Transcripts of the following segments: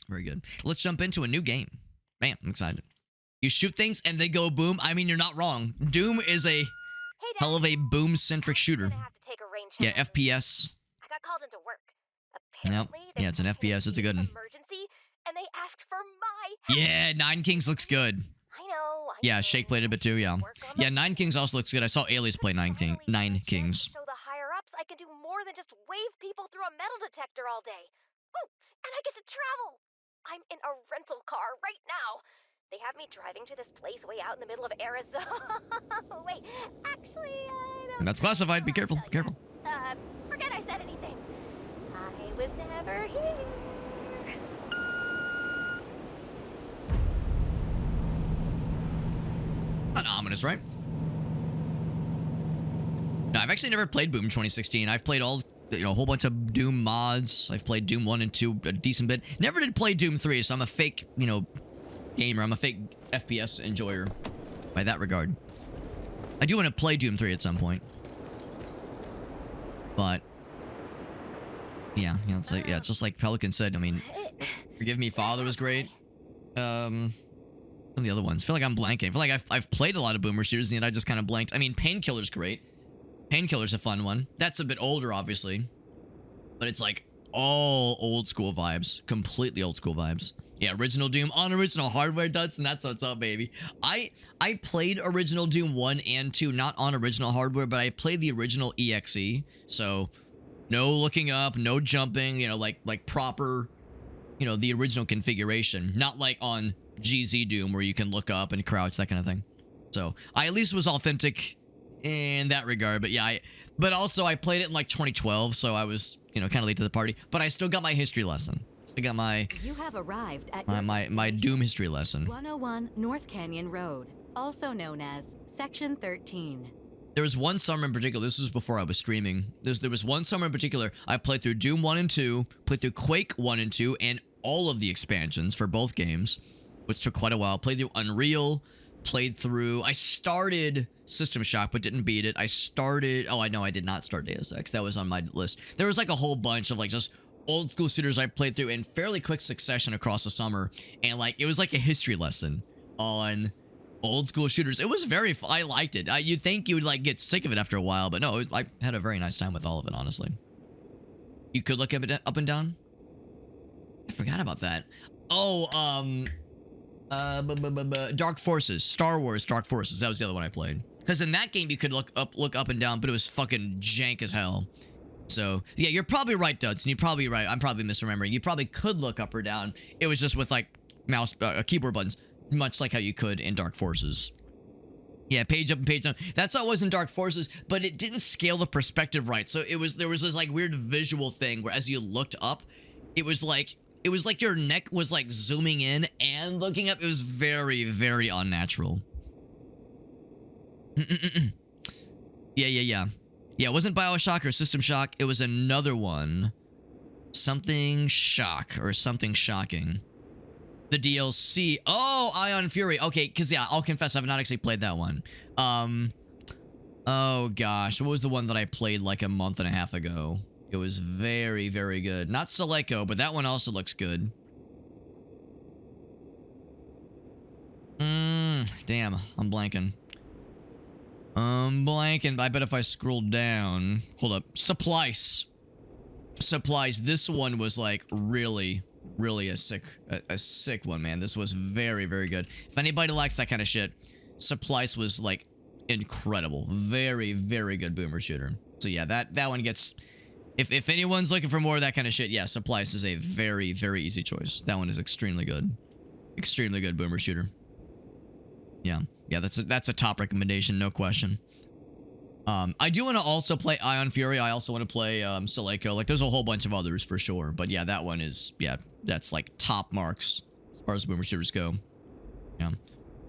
Very good. Let's jump into a new game. Bam, I'm excited. You shoot things and they go boom. I mean, you're not wrong. Doom is a Hey, Dad. hell of a boom-centric shooter. I'm gonna have to take a rain check Yeah, on this. FPS. I got called into work. Yep. Apparently, Yeah, it's an FPS. It's a good one. emergency, and they asked for my Yeah, Nine Kings looks good. I know. Yeah, Shake played a bit too, yeah. Work on Yeah, the- Nine Kings also looks good. I saw Alias play Nine Kings. Show the higher ups I can do more than just wave people through a metal detector all day. Oh, and I get to travel. I'm in a rental car right now. They have me driving to this place way out in the middle of Arizona. Wait, actually, I don't. That's classified. Be know careful. how to tell you. Careful. Forget I said anything. I was never here. Not ominous, right? No, I've actually never played Boom 2016. I've played all, a whole bunch of Doom mods. I've played Doom 1 and 2 a decent bit. Never did play Doom 3, so I'm a fake, gamer. I'm a fake FPS enjoyer by that regard. I do want to play Doom 3 at some point. But yeah, it's just like Pelican said. I mean, Forgive Me Father was great. Some of the other ones. I feel like I'm blanking. I feel like I've played a lot of boomer shooters and yet I just kind of blanked. I mean, Painkiller's great. Painkiller's a fun one. That's a bit older, obviously. But it's like all old school vibes. Completely old school vibes. Yeah, original Doom on original hardware, Duds, and that's what's up, baby. I played original Doom 1 and 2, not on original hardware, but I played the original EXE. So, no looking up, no jumping, like proper, the original configuration. Not like on GZ Doom where you can look up and crouch, that kind of thing. So, I at least was authentic in that regard. But yeah, but also I played it in like 2012, so I was, kind of late to the party. But I still got my history lesson. I got my You have arrived at my Doom history lesson. 101 North Canyon Road, also known as Section 13. There was one summer in particular, this was before I was streaming. There was one summer in particular, I played through Doom 1 and 2, played through Quake 1 and 2, and all of the expansions for both games, which took quite a while. Played through Unreal, I started System Shock, but didn't beat it. I know I did not start Deus Ex. That was on my list. There was like a whole bunch of like just old school shooters I played through in fairly quick succession across the summer, and like it was like a history lesson on old school shooters. It was very fun. I liked it. You'd think you would like get sick of it after a while, but no, I had a very nice time with all of it, honestly. You could look up and down. I forgot about that. Oh, Dark Forces, Star Wars Dark Forces. That was the other one I played. Because in that game you could look up and down, but it was fucking jank as hell. So, yeah, you're probably right, Duds, and you're probably right. I'm probably misremembering. You probably could look up or down. It was just with, like, mouse, keyboard buttons, much like how you could in Dark Forces. Yeah, page up and page down. That's how it was in Dark Forces, but it didn't scale the perspective right. So there was this, like, weird visual thing where as you looked up, it was like your neck was, like, zooming in and looking up. It was very, very unnatural. Yeah. Yeah, it wasn't BioShock or System Shock. It was another one. Something Shock or something Shocking. The DLC. Oh, Ion Fury. Okay, because, yeah, I'll confess, I've not actually played that one. Oh, gosh. What was the one that I played like a month and a half ago? It was very, very good. Not Celeco, but that one also looks good. Damn, I'm blanking. I bet if I scroll down... Hold up. Supplies. This one was, like, really a sick one, man. This was very, very good. If anybody likes that kind of shit, Supplies was, like, incredible. Very, very good boomer shooter. So, yeah, that one gets... If anyone's looking for more of that kind of shit, yeah, Supplies is a very, very easy choice. That one is extremely good. Extremely good boomer shooter. Yeah. Yeah, that's a top recommendation, no question. I do want to also play Ion Fury. I also want to play Celeco. Like, there's a whole bunch of others for sure. But yeah, that one is, yeah, that's like top marks as far as boomer shooters go. Yeah.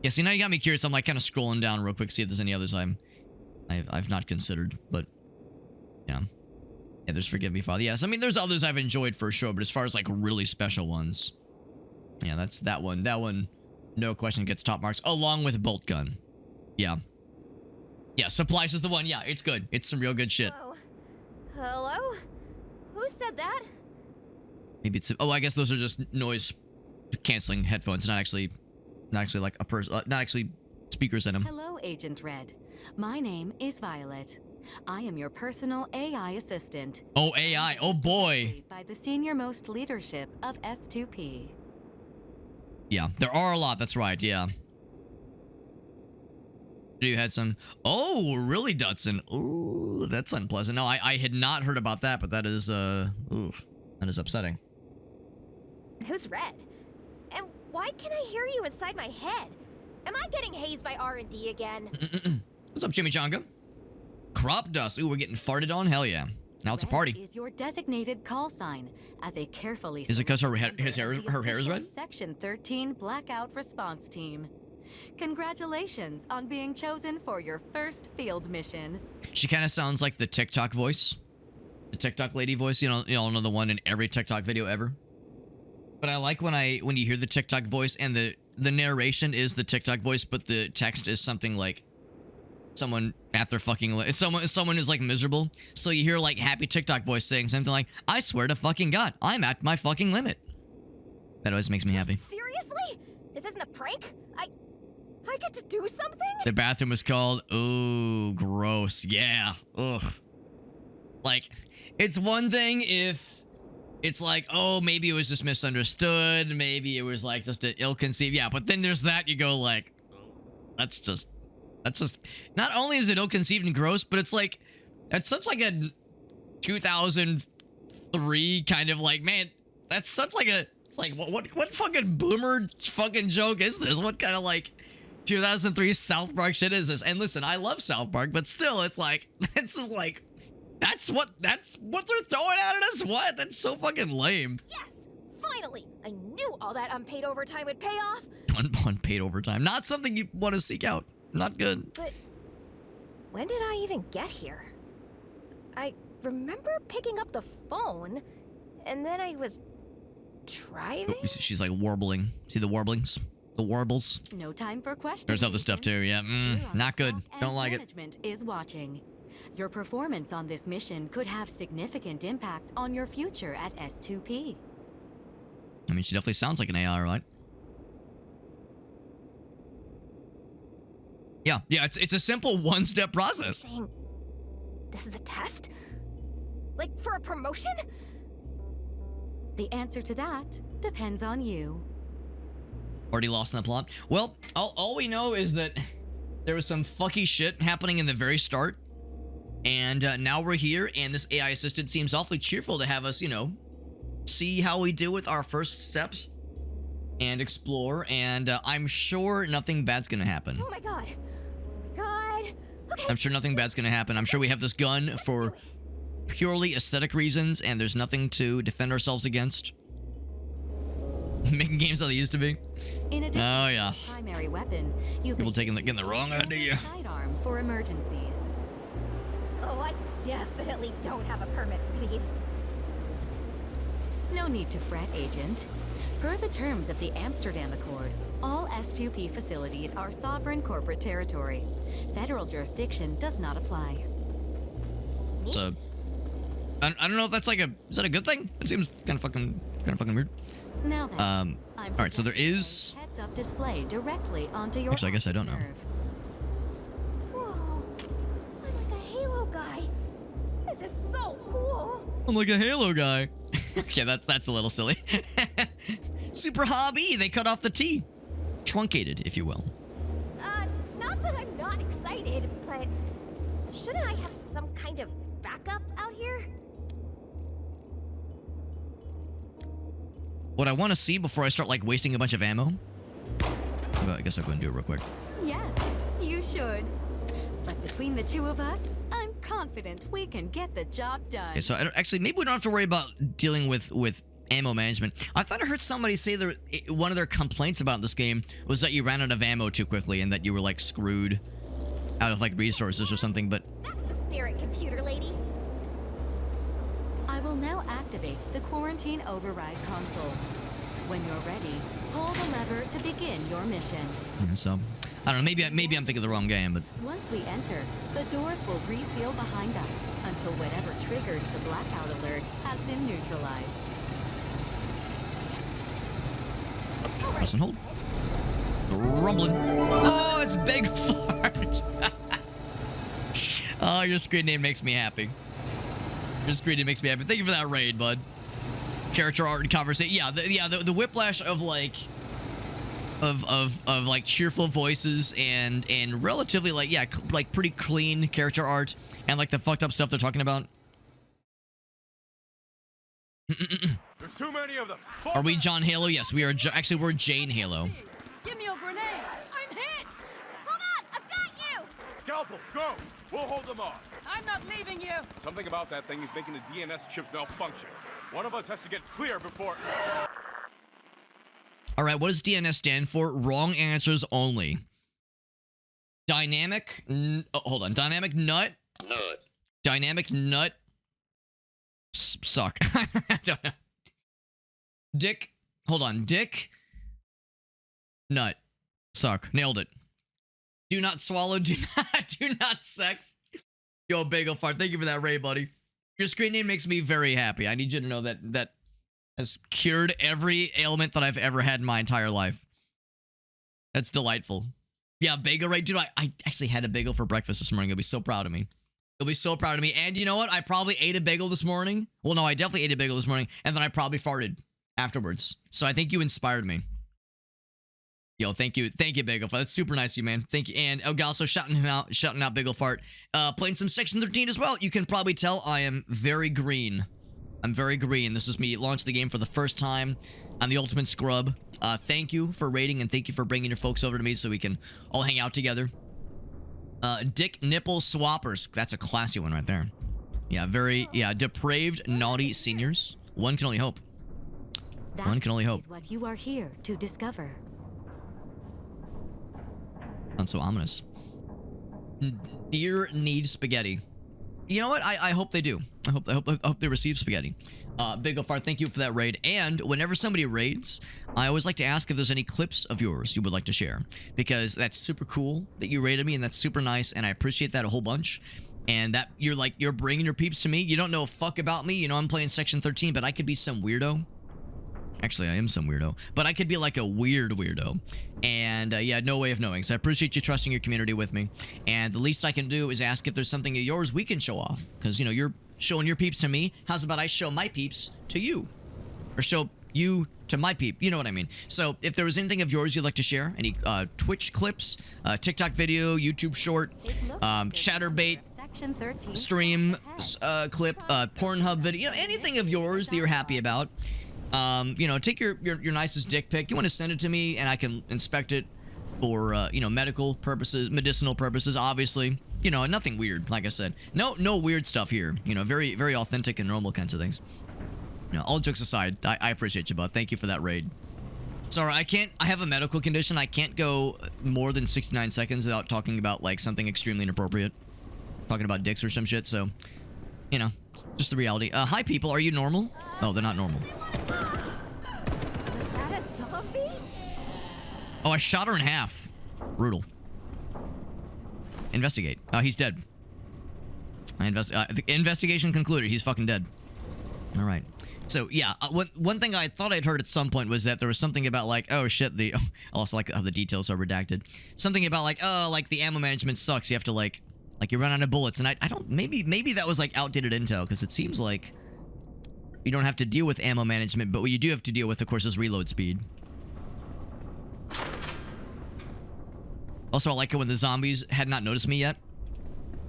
Yeah, see, now you got me curious. I'm like kind of scrolling down real quick, see if there's any others I've not considered. But yeah. Yeah, there's Forgive Me Father. Yes, I mean, there's others I've enjoyed for sure. But as far as like really special ones, yeah, that's that one. That one, no question, gets top marks along with Bolt Gun. Yeah. Yeah, Supplies is the one. Yeah, it's good. It's some real good shit. Hello? Who said that? Maybe it's... Oh, I guess those are just noise canceling headphones, not actually like a person, not actually speakers in them. Hello, Agent Red. My name is Violet. I am your personal AI assistant. Oh, AI. Oh boy. By the senior-most leadership of S2P. Yeah, there are a lot. That's right. Yeah. You had some. Oh, really, Dutson? Ooh, that's unpleasant. No, I had not heard about that, but that is ooh, that is upsetting. Who's Red? And why can I hear you inside my head? Am I getting hazed by R&D again? What's up, Chimichanga? Crop dust. Ooh, we're getting farted on. Hell yeah! Now it's a party. Red is your designated call sign as a carefully. Is it because her selected her hair is official red? Section 13 Blackout Response Team. Congratulations on being chosen for your first field mission. She kind of sounds like the TikTok voice, the TikTok lady voice. You know the one in every TikTok video ever. But I like when you hear the TikTok voice and the narration is the TikTok voice, but the text is something like someone at their fucking someone who's like miserable. So you hear like happy TikTok voice saying something like, "I swear to fucking God, I'm at my fucking limit." That always makes me happy. Seriously? This isn't a prank? I get to do something? The bathroom was called. Ooh, gross. Yeah. Ugh. Like, it's one thing if it's like, oh, maybe it was just misunderstood. Maybe it was like just an ill-conceived. Yeah, but then there's that. You go like, that's just. Not only is it ill-conceived and gross, but it's like, that's such like a 2003 kind of like, man, that's such like a. It's like, what fucking boomer fucking joke is this? What kind of like 2003 South Park shit is this? And listen, I love South Park, but still, it's like, this is like, that's what they're throwing at us? What? That's so fucking lame. Yes! Finally! I knew all that unpaid overtime would pay off! Unpaid overtime. Not something you want to seek out. Not good. But when did I even get here? I remember picking up the phone, and then I was driving? She's like warbling. See the warblings? The warbles? No time for questions. There's other stuff too, yeah. Not good. Don't like it. Management is watching. Your performance on this mission could have significant impact on your future at S2P. I mean, she definitely sounds like an AI, right? Yeah, it's a simple one-step process. Saying this is a test? Like for a promotion? The answer to that depends on you. Already lost in the plot? Well, all we know is that there was some fucky shit happening in the very start. And now we're here, and this AI assistant seems awfully cheerful to have us, you know, see how we do with our first steps and explore. And I'm sure nothing bad's gonna happen. Oh my god. Oh my god. Okay. I'm sure nothing bad's gonna happen. I'm sure we have this gun for purely aesthetic reasons, and there's nothing to defend ourselves against. Making games how they used to be. In addition Oh yeah. to the primary weapon, you've People been getting the wrong idea. sidearm for emergencies. Oh, I definitely don't have a permit for these. No need to fret, Agent. Per the terms of the Amsterdam Accord, all S2P facilities are sovereign corporate territory. Federal jurisdiction does not apply. So I don't know if that's like is that a good thing? It seems kind of fucking weird. Now then, All right, so there is. heads-up display directly onto your. Actually, I guess I don't know. nerve. Whoa. I'm like a Halo guy. This is so cool. I'm like a Halo guy. Okay, that's a little silly. Super hobby. They cut off the T. Truncated, if you will. Not that I'm not excited, but shouldn't I have some kind of backup out here? What I want to see before I start like wasting a bunch of ammo. Well, I guess I'll go and do it real quick. Yes, you should. But between the two of us, I'm confident we can get the job done. Okay, so actually, maybe we don't have to worry about dealing with ammo management. I thought I heard somebody say one of their complaints about this game was that you ran out of ammo too quickly and that you were like screwed out of like resources or something. But That's the spirit, computer lady. I will now activate the quarantine override console. When you're ready, pull the lever to begin your mission. yeah, so I don't know. Maybe I'm thinking of the wrong game, but Once we enter, the doors will reseal behind us until whatever triggered the blackout alert has been neutralized. Press and hold. Rumbling. Oh, it's Big Fart. Oh, your screen name makes me happy. Your screen name makes me happy. Thank you for that raid, bud. Character art and conversation. Yeah, the whiplash of like of like cheerful voices and relatively like like pretty clean character art and like the fucked up stuff they're talking about. There's too many of them. Are we John Halo? Yes, we are. Actually, we're Jane Halo. Give me your grenades! I'm hit! Hold on, I've got you! Scalpel, go! We'll hold them off. I'm not leaving you! Something about that thing is making the DNS chips malfunction. One of us has to get clear before... All right, what does DNS stand for? Wrong answers only. Dynamic... hold on. Dynamic nut? Nut. Dynamic nut? Suck. I don't know. Dick... Hold on. Dick... Nut. Suck. Nailed it. Do not swallow. Do not sex. Yo, Bagel Fart. Thank you for that, Ray, buddy. Your screen name makes me very happy. I need you to know that has cured every ailment that I've ever had in my entire life. That's delightful. Yeah, bagel, right? Dude, I actually had a bagel for breakfast this morning. You'll be so proud of me. You'll be so proud of me. And you know what? I probably ate a bagel this morning. Well, no, I definitely ate a bagel this morning. And then I probably farted afterwards. So I think you inspired me. Yo, thank you. Thank you, Bagel Fart. That's super nice of you, man. Thank you. And also shouting out Bagel Fart. Playing some Section 13 as well. You can probably tell I am very green. I'm very green. This is me launching the game for the first time. I'm the ultimate scrub. Thank you for raiding and thank you for bringing your folks over to me so we can all hang out together. Dick Nipple Swappers. That's a classy one right there. Yeah, depraved, naughty seniors. One can only hope. One can only hope. That is what you are here to discover. Not so ominous. Deer need spaghetti. You know what? I hope they do. I hope they receive spaghetti. Big Fart, thank you for that raid. And whenever somebody raids, I always like to ask if there's any clips of yours you would like to share, because that's super cool that you raided me, and that's super nice, and I appreciate that a whole bunch. And that you're bringing your peeps to me. You don't know a fuck about me. You know I'm playing Section 13, but I could be some weirdo. Actually, I am some weirdo, but I could be like a weird weirdo. And yeah, no way of knowing. So I appreciate you trusting your community with me. And the least I can do is ask if there's something of yours we can show off. Because, you know, you're showing your peeps to me. How's about I show my peeps to you? Or show you to my peep. You know what I mean? So if there was anything of yours you'd like to share, any Twitch clips, TikTok video, YouTube short, Chatterbait stream clip, Pornhub video, anything of yours that you're happy about. You know, take your nicest dick pic. You want to send it to me and I can inspect it for, you know, medical purposes, medicinal purposes, obviously. You know, nothing weird, like I said. No weird stuff here. You know, very, very authentic and normal kinds of things. You know, all jokes aside, I appreciate you, bud. Thank you for that raid. Sorry, I have a medical condition. I can't go more than 69 seconds without talking about, like, something extremely inappropriate. Talking about dicks or some shit, so, you know, just the reality. Hi, people. Are you normal? Oh, they're not normal. Was that a zombie? Oh, I shot her in half. Brutal. Investigate. Oh, he's dead. The investigation concluded. He's fucking dead. All right. So, yeah, one thing I thought I'd heard at some point was that there was something about, like, oh, shit, I also like how the details are redacted. Something about, like, oh, like, the ammo management sucks. You have to, like you run out of bullets. And I don't, maybe that was, like, outdated intel, because it seems like you don't have to deal with ammo management, but what you do have to deal with, of course, is reload speed. Also, I like it when the zombies had not noticed me yet.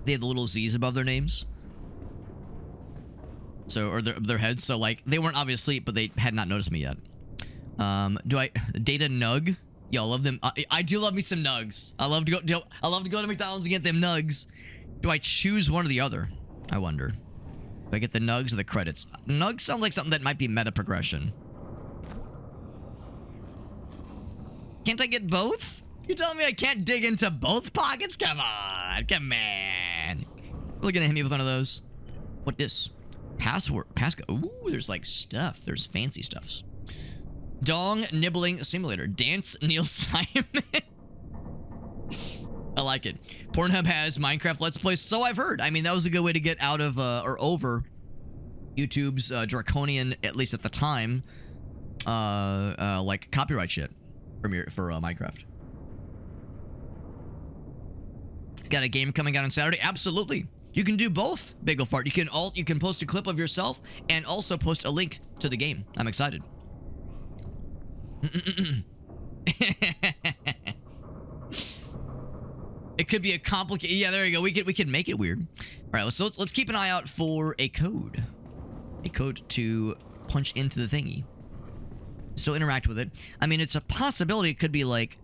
They had the little Z's above their names. So, or their heads. So, like, they weren't obviously asleep, but they had not noticed me yet. Data Nug? Yo, I love them. I do love me some nugs. I love to go to McDonald's and get them nugs. Do I choose one or the other? I wonder. Do I get the nugs or the credits? Nugs sounds like something that might be meta progression. Can't I get both? You telling me I can't dig into both pockets? Come on. Come on. We're gonna hit me with one of those. What this? Password. Ooh, there's like stuff. There's fancy stuffs. Dong nibbling simulator. Dance Neil Simon. I like it. Pornhub has Minecraft Let's Plays. So I've heard. I mean, that was a good way to get out of or over YouTube's draconian, at least at the time, like copyright shit. for Minecraft. Got a game coming out on Saturday? Absolutely. You can do both, Big Ol' Fart. You can post a clip of yourself and also post a link to the game. I'm excited. It could be a complicated. Yeah, there you go. We could make it weird. All right, let's keep an eye out for a code to punch into the thingy. Still interact with it. I mean, it's a possibility. It could be like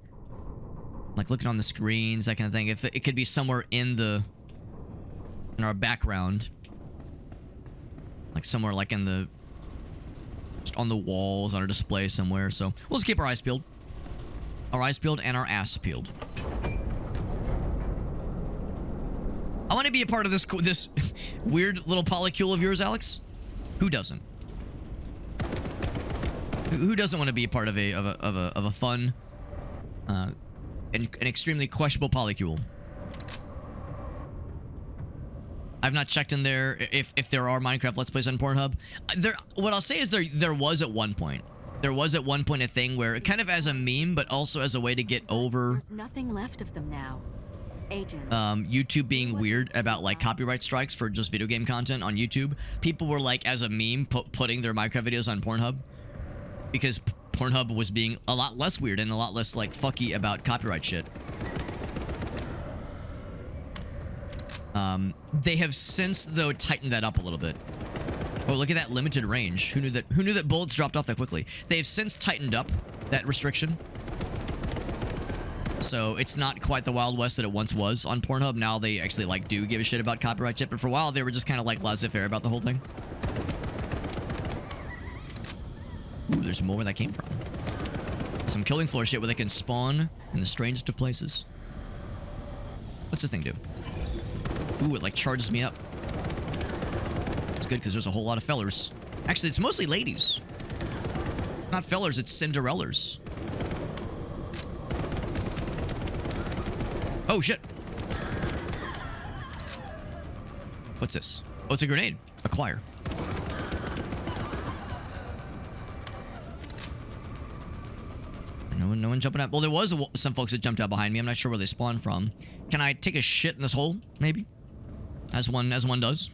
looking on the screens, that kind of thing. If it could be somewhere in our background, like somewhere like just on the walls, on our display somewhere. So we'll just keep our eyes peeled. Our eyes peeled and our ass peeled. I want to be a part of this weird little polycule of yours, Alex. Who doesn't? Who doesn't want to be a part of a fun, and an extremely questionable polycule? I've not checked in there if there are Minecraft Let's Plays on Pornhub. What I'll say is there was at one point. There was at one point a thing where, kind of as a meme, but also as a way to get over. There's nothing left of them now. Agent. YouTube being weird about like copyright strikes for just video game content on YouTube. People were like, as a meme, putting their Minecraft videos on Pornhub because Pornhub was being a lot less weird and a lot less like fucky about copyright shit. They have since though tightened that up a little bit. Oh, look at that limited range. Who knew that bullets dropped off that quickly? They've since tightened up that restriction. So it's not quite the Wild West that it once was on Pornhub. Now they actually like do give a shit about copyright shit, but for a while they were just kind of like laissez-faire about the whole thing. Ooh, there's more where that came from. Some killing floor shit where they can spawn in the strangest of places. What's this thing do? Ooh, it like charges me up. It's good because there's a whole lot of fellers. Actually, it's mostly ladies. Not fellers, it's Cinderellas. Oh, shit. What's this? Oh, it's a grenade. Acquire. No one jumping out. Well, there was some folks that jumped out behind me. I'm not sure where they spawned from. Can I take a shit in this hole? Maybe. As one does.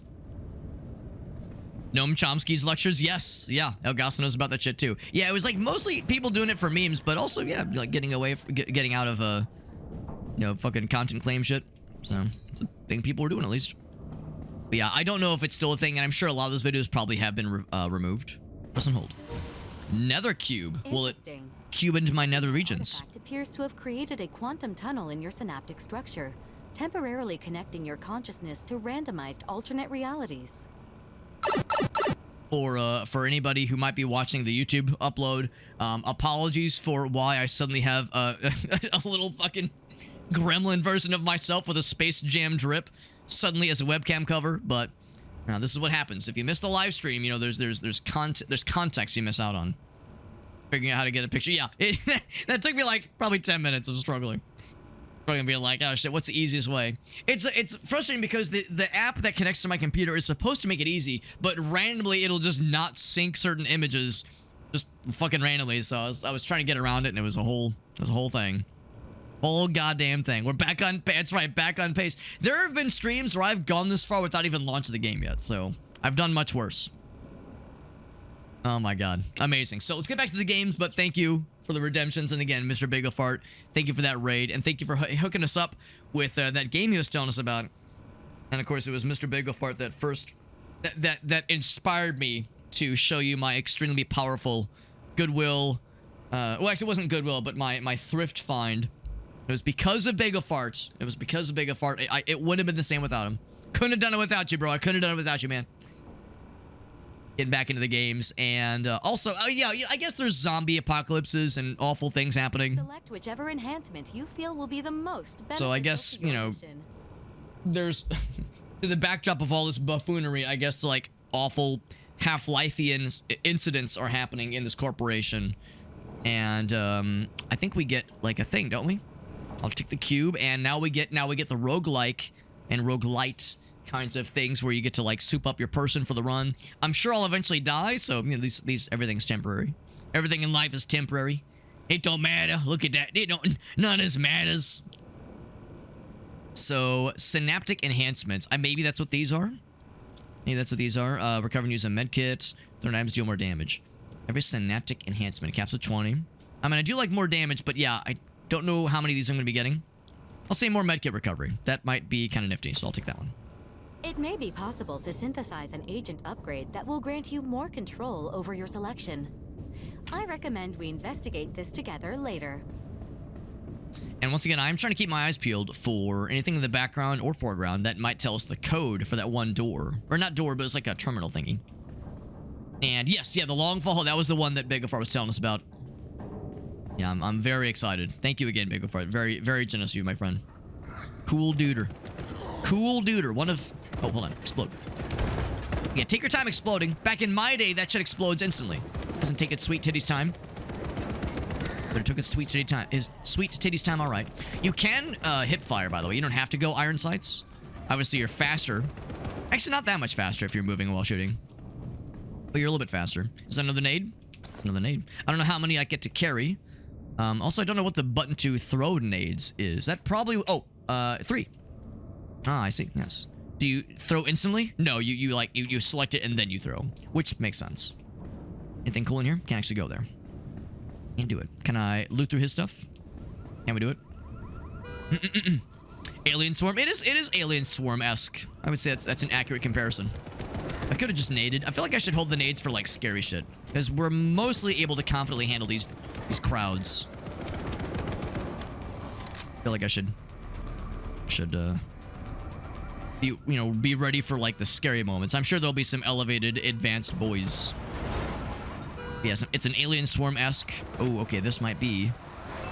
Noam Chomsky's lectures? Yes. Yeah. Elgaso knows about that shit too. Yeah, it was like mostly people doing it for memes, but also, yeah, like getting out of fucking content claim shit. So, it's a thing people were doing at least. But yeah, I don't know if it's still a thing, and I'm sure a lot of those videos probably have been removed. Press and hold. Nether cube. Will it cube into my nether regions? It appears to have created a quantum tunnel in your synaptic structure, temporarily connecting your consciousness to randomized alternate realities. Or for anybody who might be watching the YouTube upload, apologies for why I suddenly have a little fucking gremlin version of myself with a Space Jam drip suddenly as a webcam cover. But now this is what happens if you miss the live stream. You know, there's context you miss out on. Figuring out how to get a picture. Yeah, that took me like probably 10 minutes of struggling. Probably gonna be like, oh shit, what's the easiest way? It's frustrating because the app that connects to my computer is supposed to make it easy, but randomly it'll just not sync certain images, just fucking randomly. So I was trying to get around it, and it was a whole thing. Whole goddamn thing. We're back on. That's right, back on pace. There have been streams where I've gone this far without even launching the game yet, so I've done much worse. Oh my god, amazing. So let's get back to the games, but thank you for the redemptions, and again, Mr. Big Ol' Fart, thank you for that raid, and thank you for hooking us up with that game he was telling us about. And of course, it was Mr. Big Ol' Fart that first that inspired me to show you my extremely powerful Goodwill. Well, actually, it wasn't Goodwill, but my thrift find. It was because of Big Ol' Fart. It was because of Big Ol' Fart. It wouldn't have been the same without him. Couldn't have done it without you, bro. I couldn't have done it without you, man. Getting back into the games, and also, yeah, I guess there's zombie apocalypses and awful things happening. Select whichever enhancement you feel will be the most beneficial. So I guess, you know, there's to the backdrop of all this buffoonery, I guess like awful Half-Lifeian incidents are happening in this corporation, and I think we get like a thing, don't we? I'll take the cube, and now we get the roguelike and roguelite kinds of things where you get to like soup up your person for the run. I'm sure I'll eventually die, so you know, these everything's temporary. Everything in life is temporary. It don't matter. Look at that. It don't. None of this matters. So, synaptic enhancements. Maybe that's what these are. Maybe that's what these are. Recover and use a med kit. 3 items deal more damage. Every synaptic enhancement. Caps at 20. I mean, I do like more damage, but yeah, I don't know how many of these I'm going to be getting. I'll say more medkit recovery. That might be kind of nifty, so I'll take that one. It may be possible to synthesize an agent upgrade that will grant you more control over your selection. I recommend we investigate this together later. And once again, I'm trying to keep my eyes peeled for anything in the background or foreground that might tell us the code for that one door. Or not door, but it's like a terminal thingy. And yes, yeah, the long fall, that was the one that Begafar was telling us about. Yeah, I'm very excited. Thank you again, Begafar. Very, very generous of you, my friend. Cool duder. Cool duder. One of... Oh, hold on. Explode. Yeah, take your time exploding. Back in my day, that shit explodes instantly. Doesn't take its sweet titties time. But it took its sweet titty time. His sweet titties time, all right. You can hip fire, by the way. You don't have to go iron sights. Obviously, you're faster. Actually, not that much faster if you're moving while shooting. But you're a little bit faster. Is that another nade? It's another nade. I don't know how many I get to carry. Also, I don't know what the button to throw nades is. That probably... Oh, 3. Ah, I see. Yes. Do you throw instantly? No, you select it and then you throw. Which makes sense. Anything cool in here? Can't actually go there. Can't do it. Can I loot through his stuff? Can we do it? Alien Swarm. It is Alien Swarm-esque. I would say that's an accurate comparison. I could have just naded. I feel like I should hold the nades for, like, scary shit. Because we're mostly able to confidently handle these crowds. I feel like I should be ready for, like, the scary moments. I'm sure there'll be some elevated, advanced boys. Yes, it's an Alien Swarm-esque. Oh, okay, this might be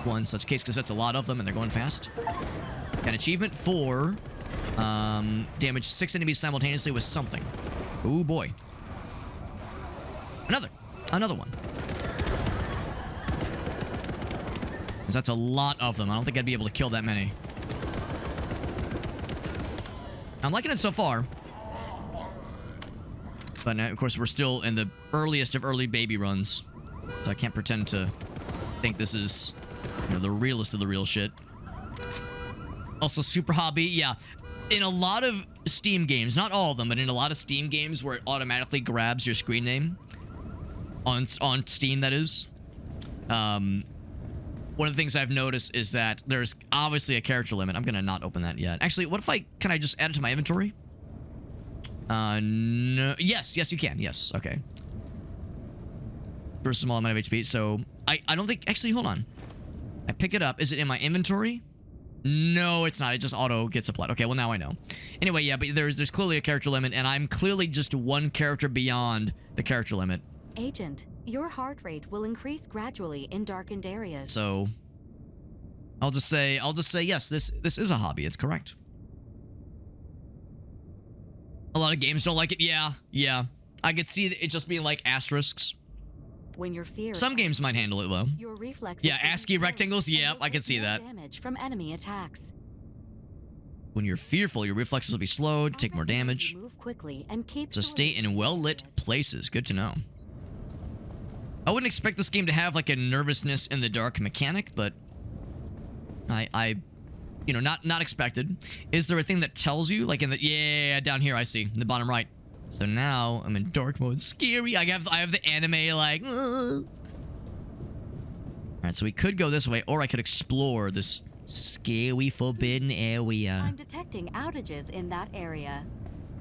one such case, because that's a lot of them, and they're going fast. An achievement for damage 6 enemies simultaneously with something. Oh, boy. Another one. Because that's a lot of them. I don't think I'd be able to kill that many. I'm liking it so far. But of course, we're still in the earliest of early baby runs. So I can't pretend to think this is, the realest of the real shit. Also, Super Hobby, yeah. In a lot of Steam games, not all of them, but in a lot of Steam games where it automatically grabs your screen name, on Steam, that is, one of the things I've noticed is that there's obviously a character limit. I'm going to not open that yet. Actually, can I just add it to my inventory? No. Yes, you can. Yes, okay. For a small amount of HP. So, I don't think... Actually, hold on. I pick it up. Is it in my inventory? No, it's not. It just auto gets applied. Okay, well, now I know. Anyway, yeah, but there's clearly a character limit, and I'm clearly just one character beyond the character limit. Agent, your heart rate will increase gradually in darkened areas. So, I'll just say yes, this is a hobby. It's correct. A lot of games don't like it. Yeah. I could see it just being like asterisks. When your fear... Some games might handle it, though. Your reflexes... Yeah, ASCII rectangles. Yep, I can see that. Damage from enemy attacks. When you're fearful, your reflexes will be slowed, take more damage. Move quickly and keep... So stay in well-lit places. Good to know. I wouldn't expect this game to have, like, a nervousness in the dark mechanic, but... not expected. Is there a thing that tells you, like in the... Yeah, down here, I see. In the bottom right. So now, I'm in dark mode. Scary. I have the anime, like... Alright, so we could go this way, or I could explore this scary, forbidden area. I'm detecting outages in that area.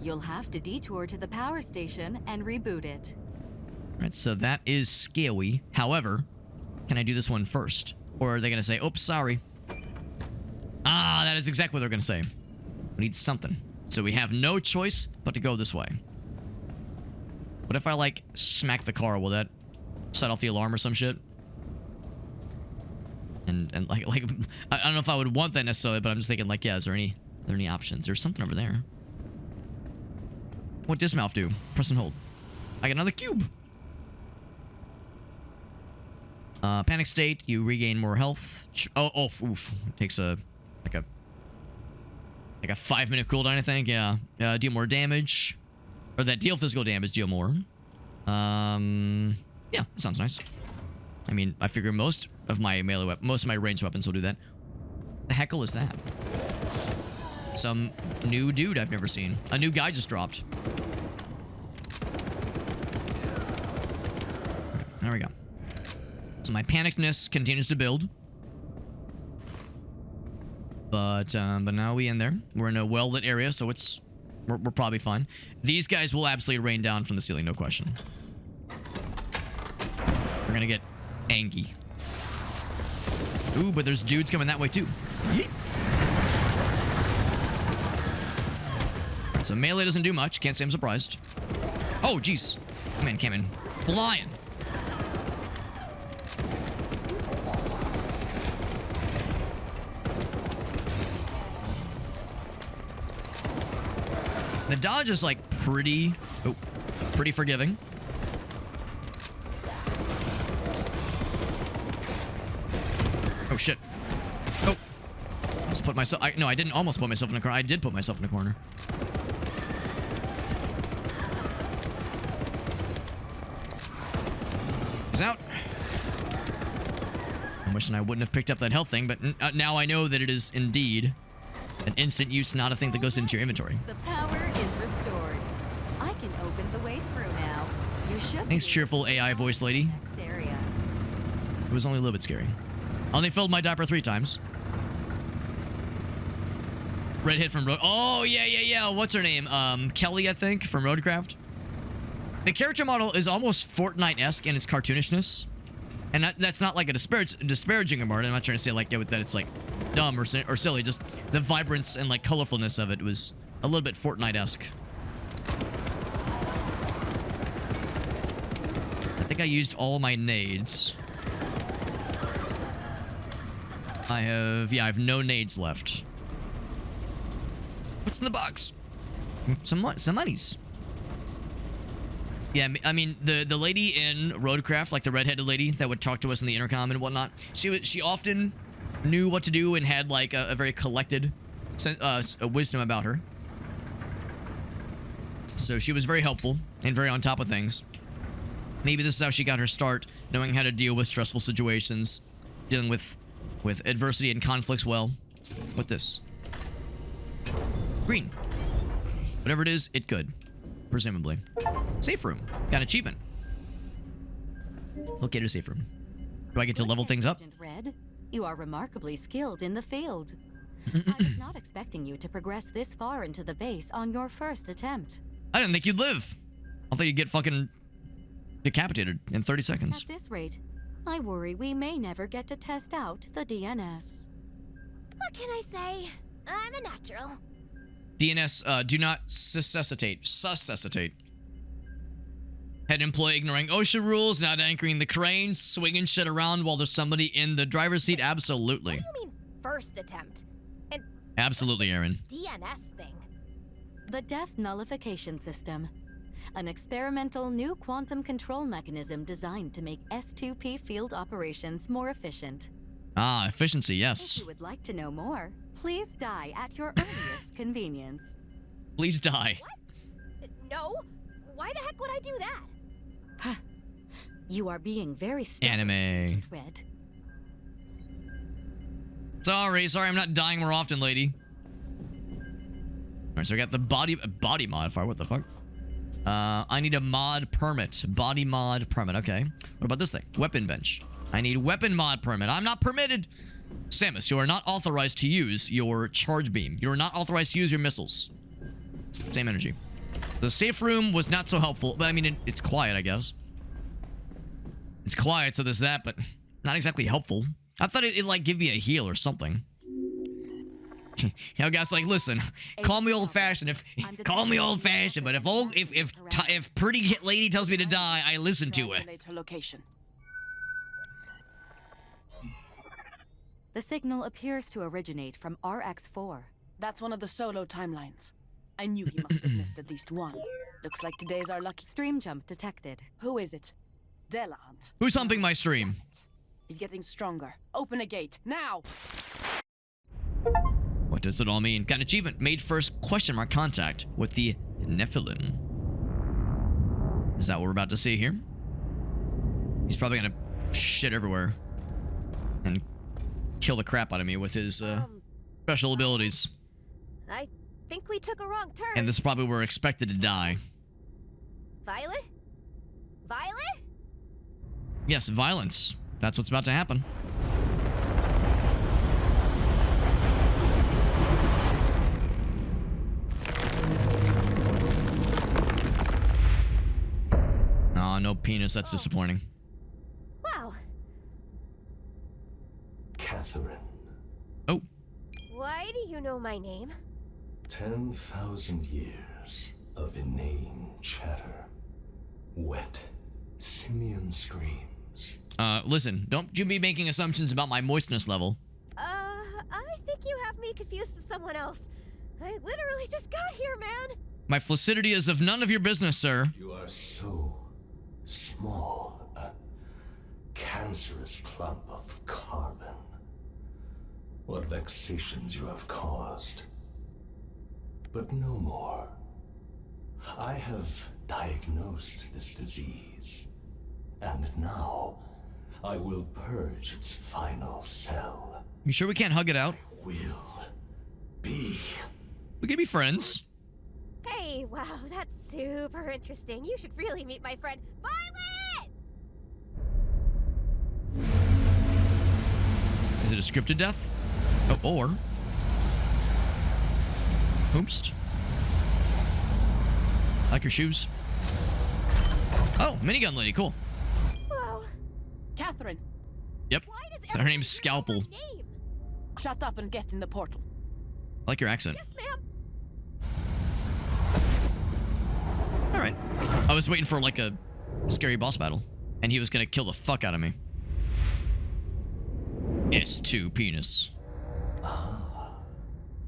You'll have to detour to the power station and reboot it. Alright, so that is scary. However, can I do this one first? Or are they going to say, oops, sorry. Ah, that is exactly what they're going to say. We need something. So we have no choice but to go this way. What if I, like, smack the car? Will that set off the alarm or some shit? And like, I don't know if I would want that necessarily, but I'm just thinking, like, yeah, are there any options? There's something over there. What does mouth do? Press and hold. I got another cube. Panic state. You regain more health. Oof. It takes a 5-minute cooldown, I think. Yeah. Deal more damage. Or that deal physical damage, deal more. Yeah, that sounds nice. I mean, I figure most of my ranged weapons will do that. The heckle is that? Some new dude I've never seen. A new guy just dropped. There we go. So my panicness continues to build. But now we in there. We're in a well-lit area, so we're probably fine. These guys will absolutely rain down from the ceiling, no question. We're gonna get angry. Ooh, but there's dudes coming that way too. Yeet. So melee doesn't do much. Can't say I'm surprised. Oh, jeez. Came in flying. The dodge is like pretty forgiving. Oh shit. Oh. Almost put myself. No, I didn't almost put myself in a corner. I did put myself in a corner. He's out. I'm wishing I wouldn't have picked up that health thing, but now I know that it is indeed an instant use, not a thing that goes into your inventory. The power is restored. I can open the way through now. You should. Thanks, cheerful AI voice lady. Next area. It was only a little bit scary. Only filled my diaper 3 times. Red hit from Road. Oh, yeah. What's her name? Kelly, I think, from Roadcraft. The character model is almost Fortnite-esque in its cartoonishness. And that's not like a disparaging remark. I'm not trying to say like that it's like dumb or silly. Just the vibrance and like colorfulness of it was a little bit Fortnite-esque. I think I used all my nades. I have no nades left. What's in the box? Some monies. Yeah, I mean, the lady in Roadcraft, like the redheaded lady that would talk to us in the intercom and whatnot, she often knew what to do and had like a very collected wisdom about her. So she was very helpful and very on top of things. Maybe this is how she got her start, knowing how to deal with stressful situations, dealing with adversity and conflicts well. What this? Green. Whatever it is, it could. Presumably. Safe room. Got an achievement. Located a safe room. Do I get to level things up? Agent Red, you are remarkably skilled in the field. I was not expecting you to progress this far into the base on your first attempt. I didn't think you'd live. I thought you'd get fucking decapitated in 30 seconds. At this rate, I worry we may never get to test out the DNS. What can I say? I'm a natural. DNS, do not suscitate. Head employee ignoring OSHA rules, not anchoring the crane, swinging shit around while there's somebody in the driver's seat. Absolutely. What do you mean first attempt? And Absolutely, Aaron. DNS thing. The Death Nullification System. An experimental new quantum control mechanism designed to make S2P field operations more efficient. Ah, efficiency, If yes. you would like to know more, please die at your earliest convenience. Please die. No? Why the heck would I do that? You are being very stubborn, Anime. Agent Red. Sorry, I'm not dying more often, lady. Alright, so we got the body modifier. What the fuck? I need a mod permit. Body mod permit. Okay. What about this thing? Weapon bench. I need weapon mod permit. I'm not permitted. Samus, you are not authorized to use your charge beam. You are not authorized to use your missiles. Same energy. The safe room was not so helpful, but I mean, it's quiet, I guess. It's quiet, so there's that, but not exactly helpful. I thought it'd like give me a heal or something. You know, guys, like, listen, call me old-fashioned. Call me old-fashioned, but if pretty lady tells me to die, I listen to it. Triangulate her location. The signal appears to originate from RX-4. That's one of the solo timelines. I knew he must have missed at least one. Looks like today's our lucky. Stream jump detected. Who is it? Delahunt. Who's humping my stream? He's getting stronger. Open a gate now. What does it all mean? Got an achievement. Made first question mark contact with the Nephilim. Is that what we're about to see here? He's probably gonna shit everywhere. And kill the crap out of me with his special abilities. I think we took a wrong turn. And this is probably where we're expected to die. Violet? Violet? Yes, violence. That's what's about to happen. Oh, no penis. That's disappointing. Wow. Catherine. Oh, Why do you know my name? 10,000 years of inane chatter. Wet, simian screams. listen. Don't you be making assumptions about my moistness level. I think you have me confused with someone else. I literally just got here, man. My flaccidity is of none of your business, sir. You are so small. A cancerous clump of carbon. What vexations you have caused. But no more. I have diagnosed this disease. And now, I will purge its final cell. You sure we can't hug it out? Will be. We can be friends. Hey, wow, that's super interesting. You should really meet my friend, Violet! Is it a scripted death? Oh, or... Oops. I like your shoes. Oh, minigun lady, cool. Whoa. Catherine, Yep. Why does Her everyone name's here know my Scalpel. name? shut up and get in the portal. I like your accent. Yes, ma'am. Alright. I was waiting for like a scary boss battle, and he was gonna kill the fuck out of me. S2 penis.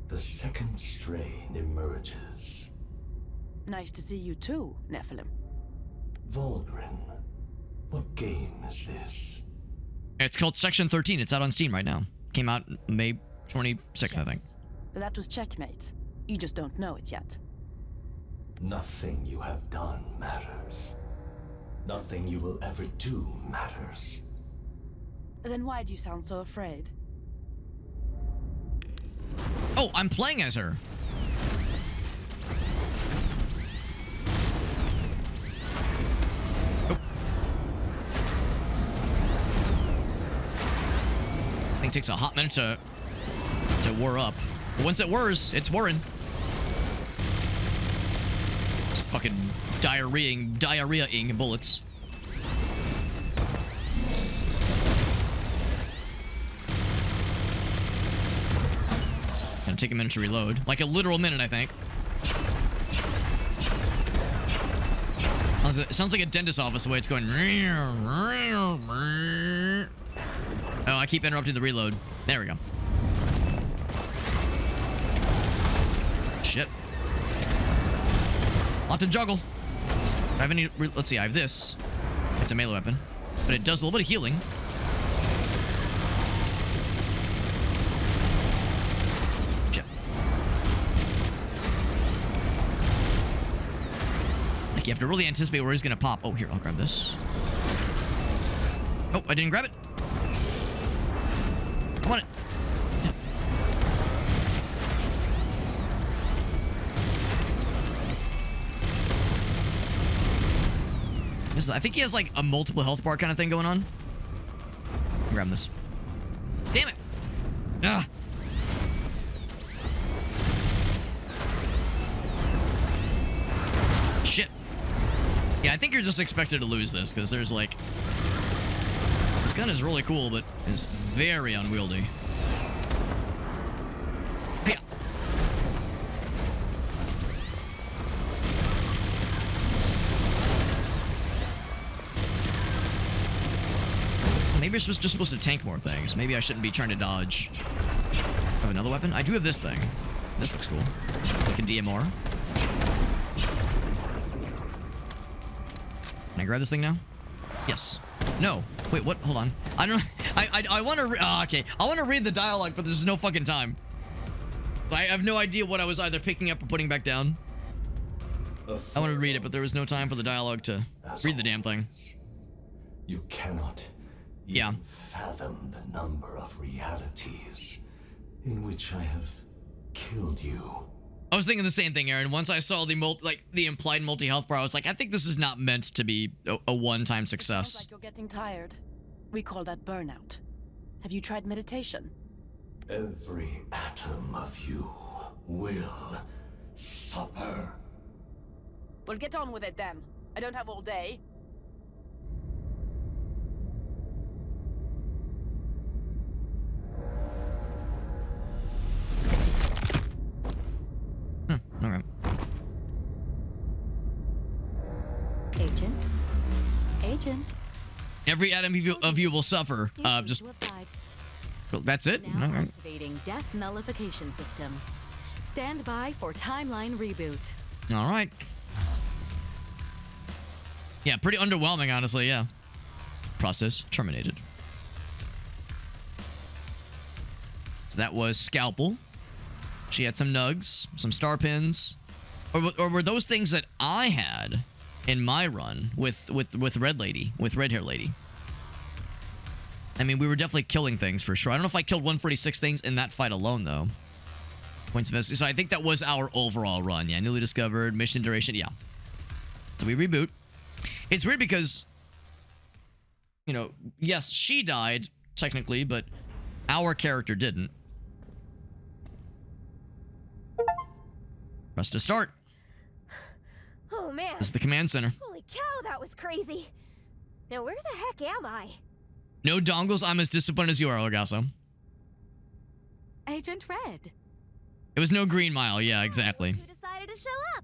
The second strain emerges. Nice to see you too, Nephilim. Volgren, what game is this? It's called Section 13. It's out on Steam right now. Came out May 26th, I think. Yes. That was checkmate. You just don't know it yet. Nothing you have done matters. Nothing you will ever do matters. Then why do you sound so afraid? Oh, I'm playing as her. Oh. Thing takes a hot minute to whir up. But once it whirs, it's whirring. It's fucking diarrhea-ing bullets. Gonna take a minute to reload. Like a literal minute, I think. It sounds like a dentist's office the way it's going. Oh, I keep interrupting the reload. There we go. Shit. Lot to juggle. I have any... Let's see, I have this. It's a melee weapon. But it does a little bit of healing. Shit. Like, you have to really anticipate where he's gonna pop. Oh, here, I'll grab this. Oh, I didn't grab it. I want it. I think he has like a multiple health bar kind of thing going on. Grab this. Damn it! Ah. Shit. Yeah, I think you're just expected to lose this because there's like... This gun is really cool, but it's very unwieldy. Yeah. Maybe you're just supposed to tank more things. Maybe I shouldn't be trying to dodge. I have another weapon? I do have this thing. This looks cool. Like a DMR. Can I grab this thing now? Yes. No. Wait, what? Hold on. I don't know. I want to... Oh, okay. I want to read the dialogue, but there's no fucking time. I have no idea what I was either picking up or putting back down. I wanted to read it, but there was no time for the dialogue to read the damn thing. You cannot Yeah. even fathom the number of realities in which I have killed you. I was thinking the same thing, Aaron. Once I saw the implied multi-health bar, I was like, I think this is not meant to be a one-time Sounds success. like you're getting tired. We call that burnout. Have you tried meditation? Every atom of you will suffer. Well, get on with it then. I don't have all day. All right. Agent? Agent? Every atom of you will suffer. You seem Just to have died. that's it. Now All right. activating death nullification system. Stand by for timeline reboot. All right. Yeah, pretty underwhelming, honestly. Yeah. Process terminated. So that was Scalpel. She had some nugs, some star pins, or were those things that I had in my run with Red Lady, with Red Hair Lady? I mean, we were definitely killing things for sure. I don't know if I killed 146 things in that fight alone, though. Points of investigation. So I think that was our overall run. Yeah, newly discovered, mission duration. Yeah. So we reboot. It's weird because, you know, yes, she died, technically, but our character didn't. Press to start. Oh man, This is the command center. holy cow, that was crazy. Now where the heck am I? No dongles. I'm as disappointed as you are, Elgaso. Agent Red. It was no green mile. Yeah, exactly. Who decided to show up?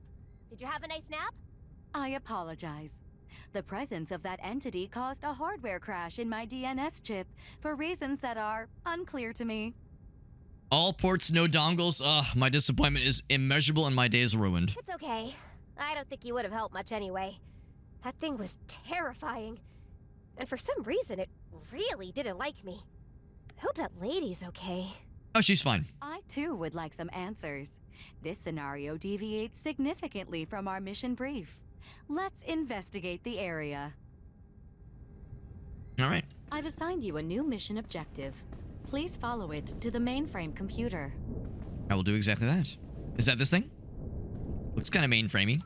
Did you have a nice nap? I apologize. The presence of that entity caused a hardware crash in my DNS chip for reasons that are unclear to me. All ports, no dongles. Ugh, my disappointment is immeasurable and my day is ruined. It's okay. I don't think you would have helped much anyway. That thing was terrifying. And for some reason, it really didn't like me. I hope that lady's okay. Oh, she's fine. I too would like some answers. This scenario deviates significantly from our mission brief. Let's investigate the area. All right. I've assigned you a new mission objective. Please follow it to the mainframe computer. I will do exactly that. Is that this thing? Looks kind of mainframey.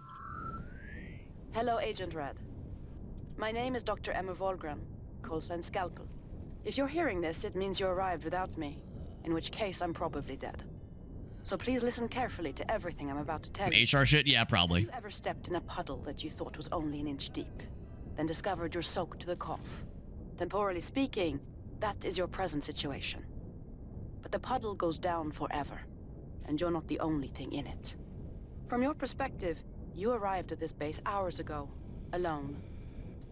Hello, Agent Red. My name is Dr. Emma Volgren, call sign Scalpel. If you're hearing this, it means you arrived without me, in which case I'm probably dead. So please listen carefully to everything I'm about to tell you. HR shit? Yeah, Have probably. you ever stepped in a puddle that you thought was only an inch deep, then discovered you're soaked to the cough? Temporally speaking, that is your present situation. But the puddle goes down forever, and you're not the only thing in it. From your perspective, you arrived at this base hours ago, alone.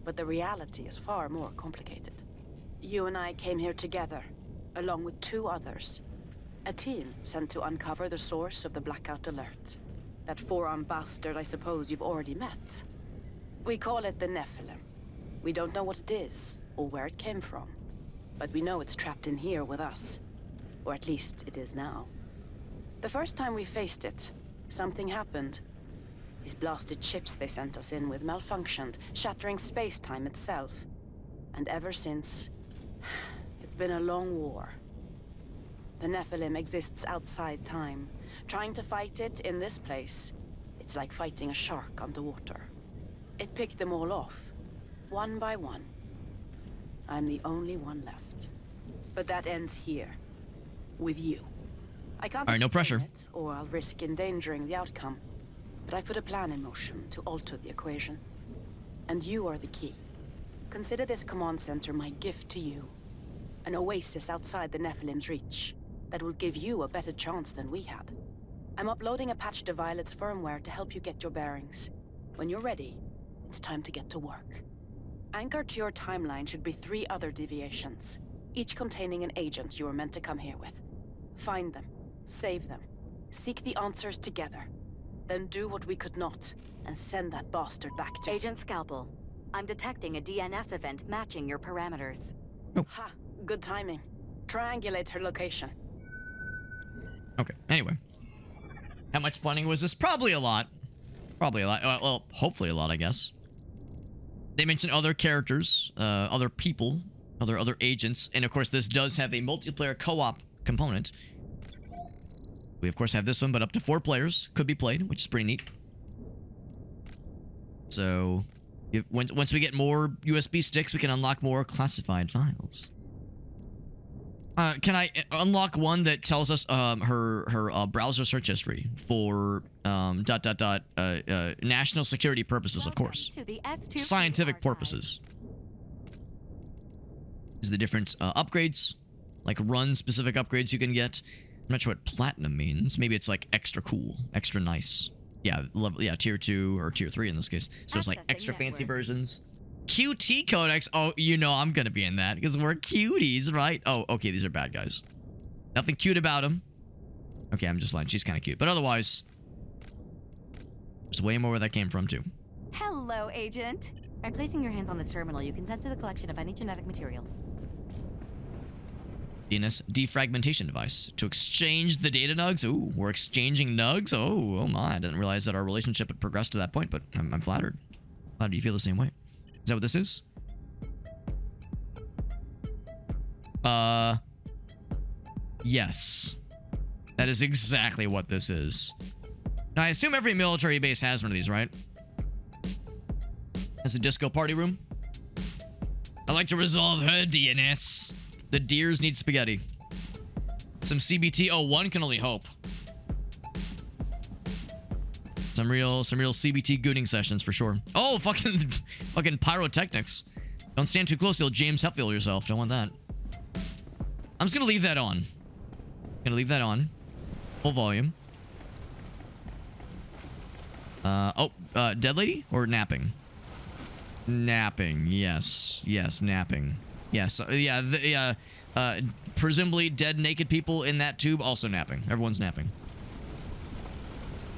But the reality is far more complicated. You and I came here together, along with 2 others. A team sent to uncover the source of the blackout alert. That 4-armed bastard I suppose you've already met. We call it the Nephilim. We don't know what it is, or where it came from. But we know it's trapped in here with us. Or at least it is now. The first time we faced it, something happened. These blasted chips they sent us in with malfunctioned, shattering space-time itself. And ever since, it's been a long war. The Nephilim exists outside time. Trying to fight it in this place, it's like fighting a shark underwater. It picked them all off, one by one. I'm the only one left. But that ends here, with you. I can't All right, no explain pressure. it, or I'll risk endangering the outcome. But I put a plan in motion to alter the equation. And you are the key. Consider this command center my gift to you. An oasis outside the Nephilim's reach that will give you a better chance than we had. I'm uploading a patch to Violet's firmware to help you get your bearings. When you're ready, it's time to get to work. Anchored to your timeline should be 3 other deviations, each containing an agent you were meant to come here with. Find them, save them, seek the answers together. Then do what we could not, and send that bastard back to— Agent Scalpel, I'm detecting a DNS event matching your parameters. Ha! Good timing. Triangulate her location. Okay. Anyway. How much funding was this? Probably a lot. Probably a lot. Well, hopefully a lot, I guess. They mentioned other characters, other people other agents, and of course this does have a multiplayer co-op component. We of course have this one, but up to 4 players could be played, which is pretty neat. So once we get more USB sticks, we can unlock more classified files. Can I unlock one that tells us her browser search history for national security purposes, of course. To the S2P Scientific archive. purposes. Is the different upgrades, like run specific upgrades you can get. I'm not sure what platinum means. Maybe it's like extra cool, extra nice. Yeah, level, yeah, tier 2 or tier 3 in this case. So it's like Accessing extra fancy network. versions. QT codex. Oh, you know I'm gonna be in that because we're cuties, right? Oh, okay, these are bad guys. Nothing cute about them. Okay, I'm just lying. She's kind of cute, but otherwise, there's way more where that came from too. Hello, Agent. By placing your hands on this terminal, you consent to the collection of any genetic material. DNS defragmentation device to exchange the data nugs. Ooh, we're exchanging nugs. Oh my! I didn't realize that our relationship had progressed to that point, but I'm flattered. Glad you feel the same way. Is that what this is? Yes. That is exactly what this is. Now, I assume every military base has one of these, right? Has a disco party room. I'd like to resolve her DNS. The deers need spaghetti. Some CBT. Oh, one can only hope. Some real CBT gooning sessions for sure. Oh, fucking pyrotechnics. Don't stand too close, you'll James Hetfield yourself. Don't want that. I'm just gonna leave that on. Full volume. Dead lady or napping? Napping. Yes, napping. Yes. Presumably dead naked people in that tube also napping. Everyone's napping.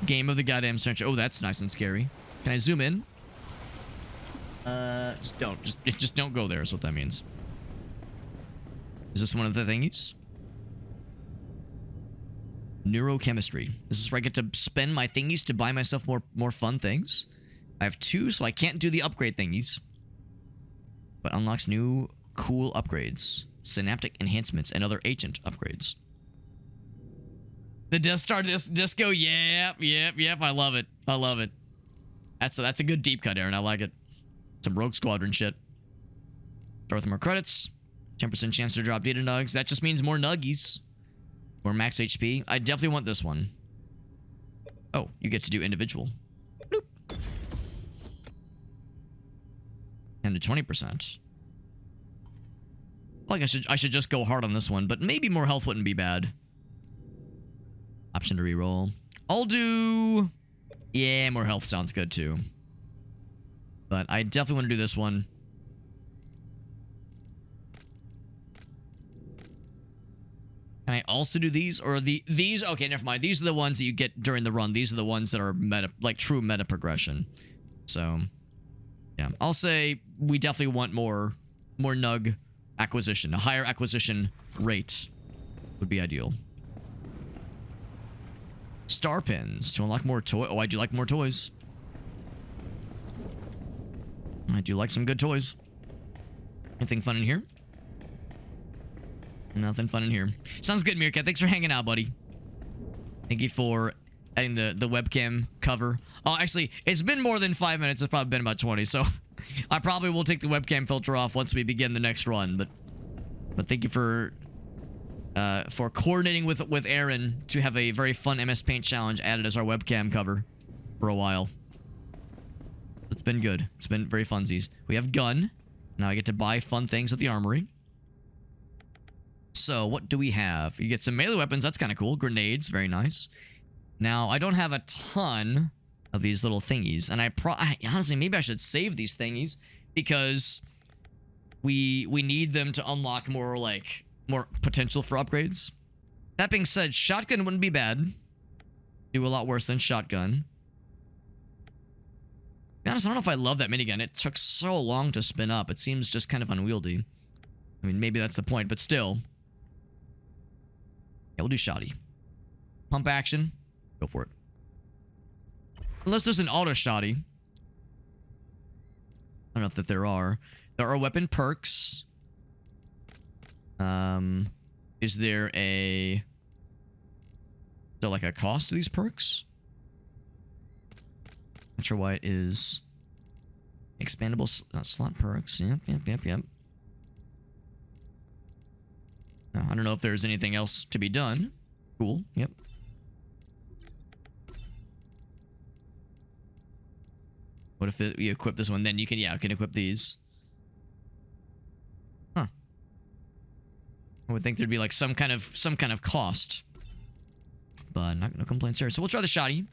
Game of the goddamn century. Oh, that's nice and scary. Can I zoom in? Just don't go there is what that means. Is this one of the thingies? Neurochemistry. This is where I get to spend my thingies to buy myself more fun things. I have 2, so I can't do the upgrade thingies. But unlocks new cool upgrades. Synaptic enhancements and other agent upgrades. The Death Star disco. Yep. I love it. That's a good deep cut, Aaron. I like it. Some Rogue Squadron shit. Start with more credits. 10% chance to drop data nugs. That just means more nuggies. Or max HP. I definitely want this one. Oh, you get to do individual. Bloop. And to 20%. Like I should just go hard on this one, but maybe more health wouldn't be bad. Option to reroll. I'll do... Yeah, more health sounds good too. But I definitely want to do this one. Can I also do these? Or these? Okay, never mind. These are the ones that you get during the run. These are the ones that are meta, like true meta progression. So, yeah. I'll say we definitely want more nug acquisition. A higher acquisition rate would be ideal. Star pins to unlock more toy. Oh, I do like more toys. I do like some good toys. Anything fun in here? Nothing fun in here. Sounds good, Meerkat. Thanks for hanging out, buddy. Thank you for adding the webcam cover. Oh, actually, it's been more than 5 minutes. It's probably been about 20, so I probably will take the webcam filter off once we begin the next run. But thank you for coordinating with Aaron to have a very fun MS Paint challenge added as our webcam cover for a while. It's been good. It's been very funsies. We have gun. Now I get to buy fun things at the armory. So what do we have? You get some melee weapons. That's kind of cool. Grenades. Very nice. Now, I don't have a ton of these little thingies. And honestly, maybe I should save these thingies because we need them to unlock more potential for upgrades. That being said, shotgun wouldn't be bad. Do a lot worse than shotgun. To be honest, I don't know if I love that minigun. It took so long to spin up. It seems just kind of unwieldy. I mean, maybe that's the point, but still. Yeah, we'll do shoddy. Pump action. Go for it. Unless there's an auto shoddy. I don't know if there are. There are weapon perks. Is there like a cost to these perks? Not sure why it is. Expandable slot perks. Yep. No, I don't know if there's anything else to be done. Cool. Yep. What if you equip this one? Then you can, can equip these. Huh. I would think there'd be like some kind of cost. But no complaints here. So we'll try the shotty.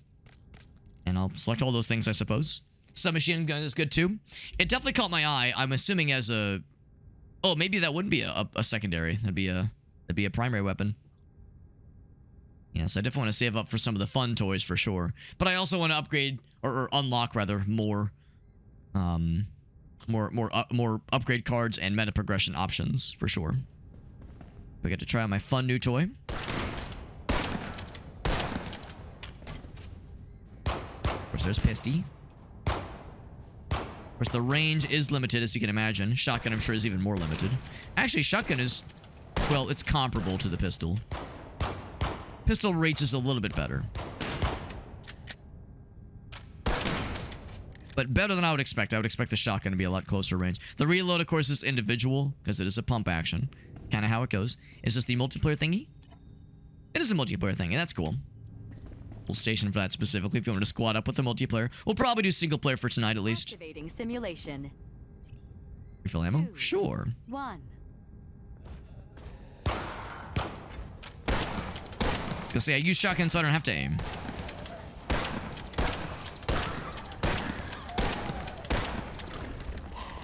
And I'll select all those things, I suppose. Submachine gun is good too. It definitely caught my eye. I'm assuming as a... Oh, maybe that wouldn't be a secondary. That'd be a primary weapon. Yes, I definitely want to save up for some of the fun toys for sure. But I also want to upgrade or unlock rather more upgrade cards and meta progression options for sure. We get to try out my fun new toy. Of course, there's Pisty. Of course, the range is limited, as you can imagine. Shotgun, I'm sure, is even more limited. Actually, shotgun is, well, it's comparable to the pistol. Pistol reach is a little bit better. But better than I would expect. I would expect the shotgun to be a lot closer range. The reload, of course, is individual, because it is a pump action. Kind of how it goes. Is this the multiplayer thingy? It is a multiplayer thing, and that's cool. We'll station for that specifically if you want to squad up with the multiplayer. We'll probably do single player for tonight at least. Activating simulation. Refill ammo? 2, Sure. 1. Gonna say I use shotgun so I don't have to aim.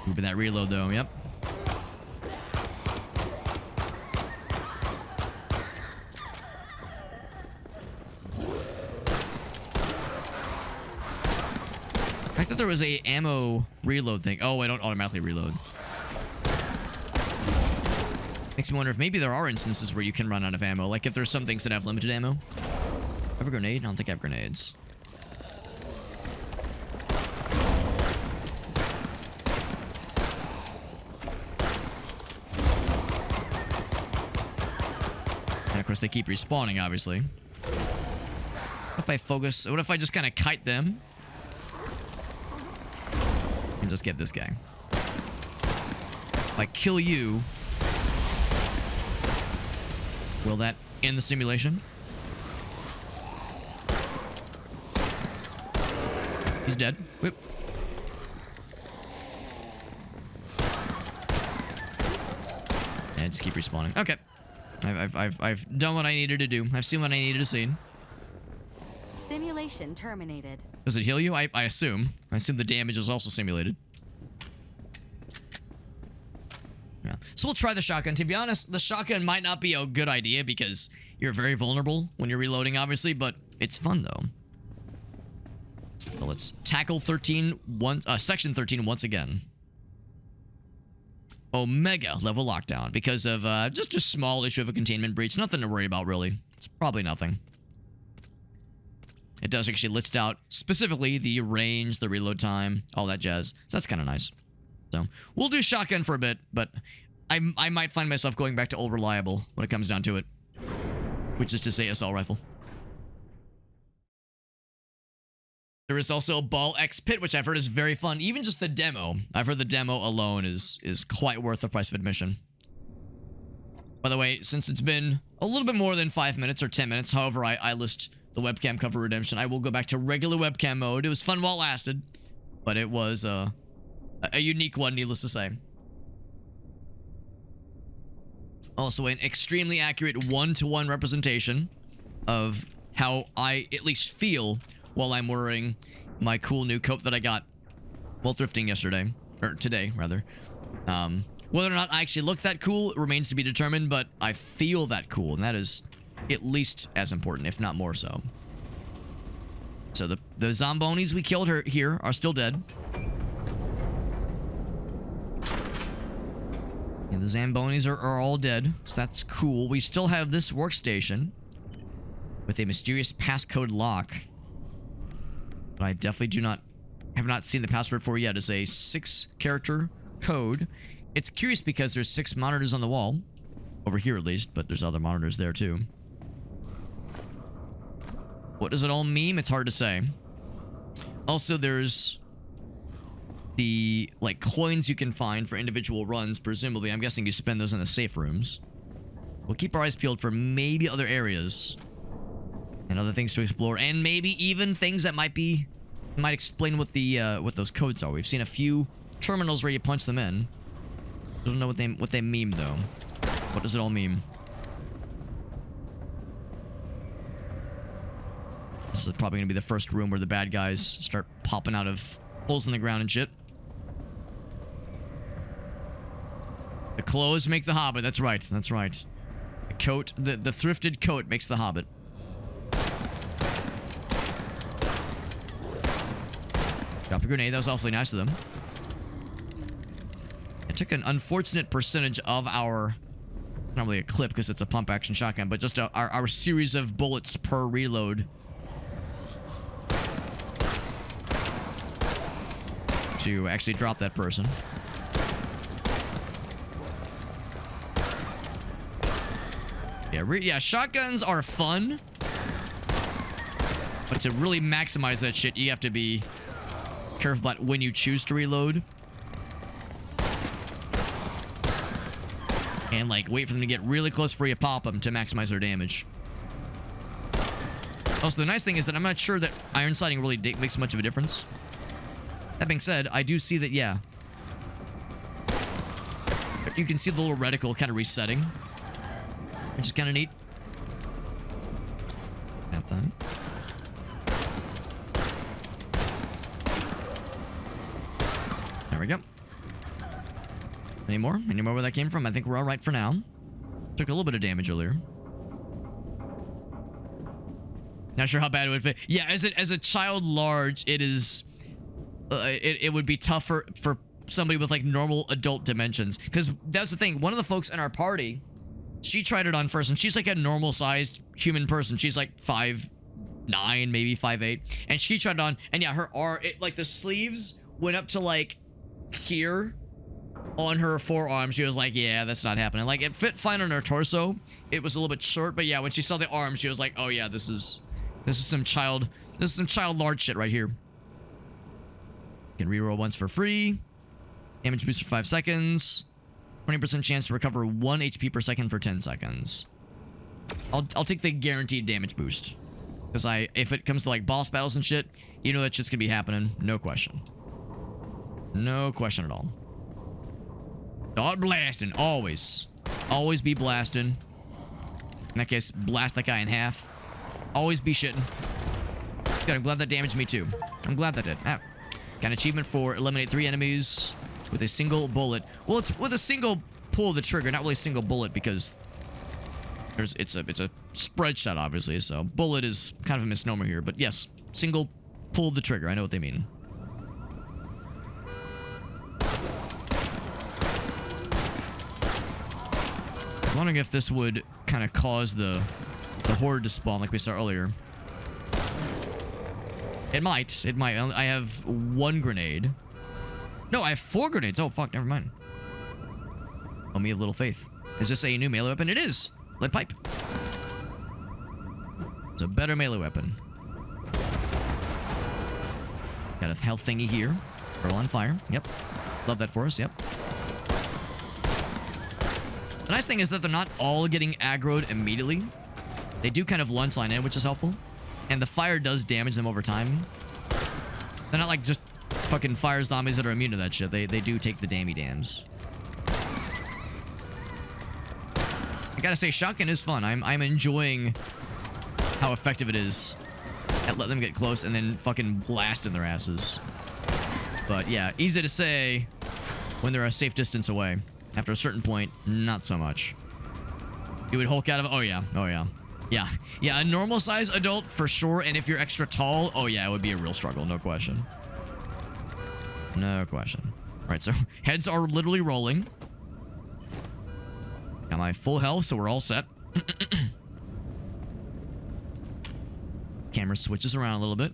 Moving that reload though, yep. I thought there was a ammo reload thing. Oh, I don't automatically reload. Makes me wonder if maybe there are instances where you can run out of ammo. Like if there's some things that have limited ammo. Have a grenade? I don't think I have grenades. And of course they keep respawning, obviously. What if I focus? What if I just kind of kite them? And just get this guy. If I kill you, will that end the simulation? He's dead. Whip. And just keep respawning. Okay. I've done what I needed to do. I've seen what I needed to see. Simulation terminated. Does it heal you? I assume. I assume the damage is also simulated. Yeah. So we'll try the shotgun. To be honest, the shotgun might not be a good idea because you're very vulnerable when you're reloading, obviously, but it's fun though. So let's tackle section 13 once again. Omega level lockdown because of just a small issue of a containment breach. Nothing to worry about, really. It's probably nothing. It does actually list out specifically the range, the reload time, all that jazz. So that's kind of nice. So we'll do shotgun for a bit, but I might find myself going back to old reliable when it comes down to it, which is to say assault rifle. There is also a Ball X Pit, which I've heard is very fun. Even just the demo. I've heard the demo alone is quite worth the price of admission. By the way, since it's been a little bit more than 5 minutes or 10 minutes, however I list the webcam cover redemption, I will go back to regular webcam mode. It was fun while it lasted, but it was a unique one, needless to say. Also, an extremely accurate one-to-one representation of how I at least feel while I'm wearing my cool new coat that I got while thrifting yesterday, or today, rather. Whether or not I actually look that cool remains to be determined, but I feel that cool, and that is at least as important, if not more so. So the Zombonis we killed here are still dead. Yeah, the Zambonis are all dead, so that's cool. We still have this workstation with a mysterious passcode lock. But I definitely have not seen the password for yet. It's a 6-character code. It's curious because there's 6 monitors on the wall. Over here at least, but there's other monitors there too. What does it all mean? It's hard to say. Also, there's the, like, coins you can find for individual runs, presumably. I'm guessing you spend those in the safe rooms. We'll keep our eyes peeled for maybe other areas and other things to explore, and maybe even things that might explain what those codes are. We've seen a few terminals where you punch them in. Don't know what they mean though. What does it all mean? This is probably gonna be the first room where the bad guys start popping out of holes in the ground and shit. The clothes make the hobbit. That's right. That's right. The coat, the thrifted coat makes the hobbit. Drop a grenade. That was awfully nice of them. It took an unfortunate percentage of our, not really a clip because it's a pump action shotgun, but just our series of bullets per reload to actually drop that person. Yeah, shotguns are fun, but to really maximize that shit, you have to be careful about when you choose to reload. And, like, wait for them to get really close before you pop them to maximize their damage. Also, the nice thing is that I'm not sure that iron sighting really makes much of a difference. That being said, I do see that, yeah. You can see the little reticle kind of resetting, which is kind of neat. That thing. There we go. Any more? Any more where that came from? I think we're all right for now. Took a little bit of damage earlier. Not sure how bad it would fit. Yeah, as a child large, it is... it would be tougher for somebody with, like, normal adult dimensions. Because that's the thing. One of the folks in our party, she tried it on first, and she's, like, a normal-sized human person. She's, like, 5'9", maybe 5'8". And she tried it on, and yeah, her arm... like, the sleeves went up to, like, here... on her forearm. She was like, yeah, that's not happening. Like, it fit fine on her torso. It was a little bit short, but yeah, when she saw the arms, she was like, oh yeah, this is some child large shit right here. Can reroll once for free. Damage boost for 5 seconds. 20% chance to recover 1 HP per second for 10 seconds. I'll take the guaranteed damage boost. Because if it comes to, like, boss battles and shit, you know that shit's gonna be happening. No question. No question at all. Start blasting. Always. Always be blasting. In that case, blast that guy in half. Always be shitting. Good, I'm glad that damaged me too. I'm glad that did. Ah. Got an achievement for eliminate 3 enemies with a single bullet. Well, it's with a single pull of the trigger, not really a single bullet because it's a spread shot, obviously, so bullet is kind of a misnomer here. But yes, single pull of the trigger. I know what they mean. I was wondering if this would kind of cause the horde to spawn like we saw earlier. It might. It might. I have 1 grenade. No, I have 4 grenades. Oh, fuck. Never mind. Oh, me of little faith. Is this a new melee weapon? It is. Lead pipe. It's a better melee weapon. Got a health thingy here. Pearl on fire. Yep. Love that for us. Yep. The nice thing is that they're not all getting aggroed immediately. They do kind of lunge line in, which is helpful. And the fire does damage them over time. They're not like just fucking fire zombies that are immune to that shit. They do take the dammy dams. I gotta say, shotgun is fun. I'm enjoying how effective it is at letting them get close and then fucking blasting their asses. But yeah, easy to say when they're a safe distance away. After a certain point, not so much. You would Hulk out of it? Oh yeah, oh yeah. Yeah, a normal size adult for sure, and if you're extra tall, oh yeah, it would be a real struggle, no question. No question. Alright, so heads are literally rolling. Got my full health, so we're all set. Camera switches around a little bit.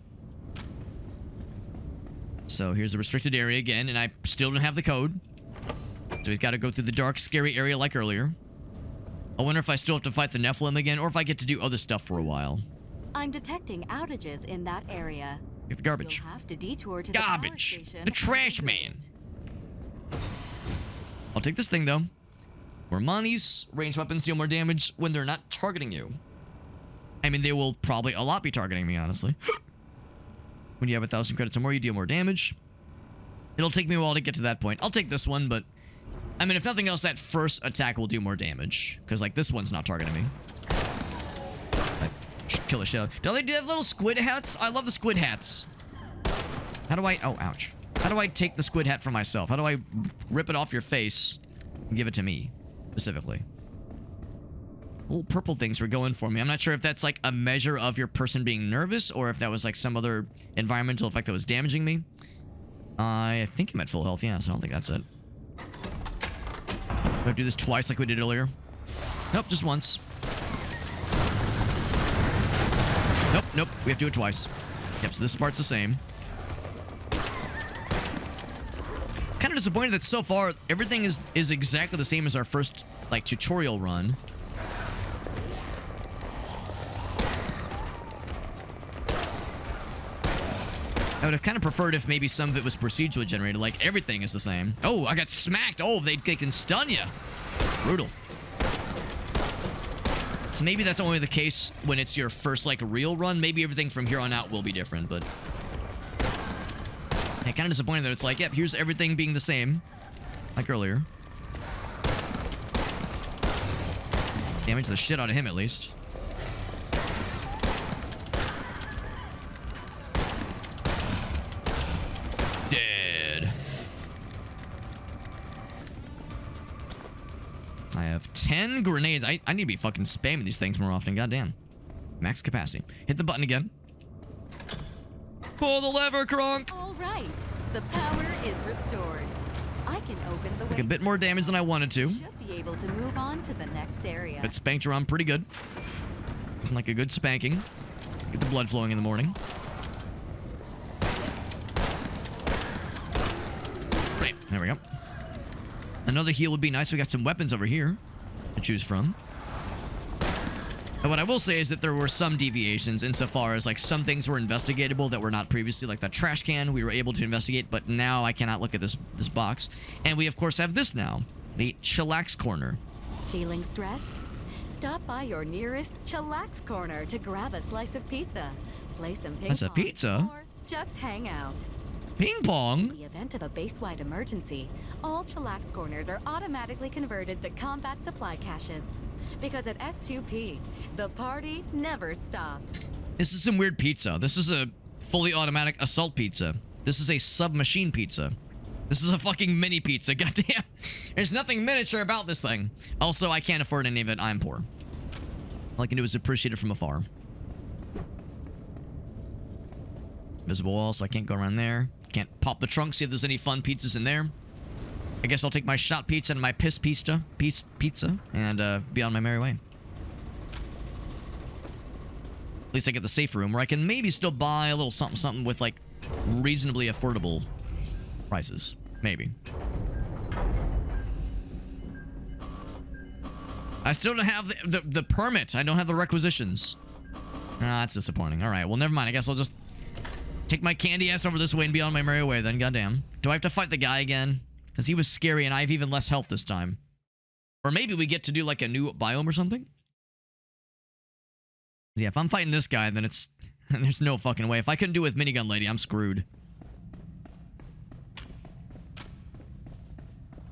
So here's the restricted area again, and I still don't have the code. So he's got to go through the dark, scary area like earlier. I wonder if I still have to fight the Nephilim again, or if I get to do other stuff for a while. I'm detecting outages in that area. Get the garbage. You'll have to detour to the power Garbage. station The trash and man. get it. I'll take this thing, though. Romani's ranged weapons deal more damage when they're not targeting you. I mean, they will probably a lot be targeting me, honestly. When you have 1,000 credits or more, you deal more damage. It'll take me a while to get to that point. I'll take this one, but... I mean, if nothing else, that first attack will do more damage. Because, like, this one's not targeting me. I should kill the shit out. Do they have little squid hats? I love the squid hats. How do I... Oh, ouch. How do I take the squid hat for myself? How do I rip it off your face and give it to me, specifically? Little purple things were going for me. I'm not sure if that's, like, a measure of your person being nervous, or if that was, like, some other environmental effect that was damaging me. I think I'm at full health, yeah, so I don't think that's it. Do I do this twice like we did earlier? Nope, just once. Nope, we have to do it twice. Yep, so this part's the same. Kind of disappointed that so far everything is exactly the same as our first, like, tutorial run. I would have kind of preferred if maybe some of it was procedurally generated, like everything is the same. Oh, I got smacked. Oh, they can stun you. Brutal. So maybe that's only the case when it's your first, like, real run. Maybe everything from here on out will be different, but... Yeah, kind of disappointed that it's like, yep, here's everything being the same. Like earlier. Damage the shit out of him, at least. Dead. I have 10 grenades. I need to be fucking spamming these things more often. Goddamn. Max capacity. Hit the button again. Pull the lever, Kronk. All right, the power is restored. I can open the way. Like a bit more damage than I wanted to. Should be able to move on to the next area. But spanked her on pretty good. Like a good spanking. Get the blood flowing in the morning. Right, there we go. Another heal would be nice. We got some weapons over here to choose from. And what I will say is that there were some deviations insofar as, like, some things were investigatable that were not previously, like that trash can we were able to investigate, but now I cannot look at this box. And we, of course, have this now, the Chillax Corner. Feeling stressed? Stop by your nearest Chillax Corner to grab a slice of pizza, play some ping That's a pong, pizza? or just hang out. Ping pong? In the event of a base-wide emergency, all Chillax Corners are automatically converted to combat supply caches. Because at S2P, the party never stops. This is some weird pizza. This is a fully automatic assault pizza. This is a submachine pizza. This is a fucking mini pizza. Goddamn. There's nothing miniature about this thing. Also, I can't afford any of it. I'm poor. All I can do is appreciate it from afar. Visible wall, so I can't go around there. Can't pop the trunk, see if there's any fun pizzas in there. I guess I'll take my shot pizza and my piss pizza, and be on my merry way. At least I get the safe room where I can maybe still buy a little something with, like, reasonably affordable prices. Maybe. I still don't have the permit. I don't have the requisitions. Ah, that's disappointing. All right, well, never mind. I guess I'll just take my candy ass over this way and be on my merry way then. Goddamn. Do I have to fight the guy again? Because he was scary and I have even less health this time. Or maybe we get to do, like, a new biome or something? Yeah, if I'm fighting this guy, then it's... there's no fucking way. If I couldn't do it with Minigun Lady, I'm screwed.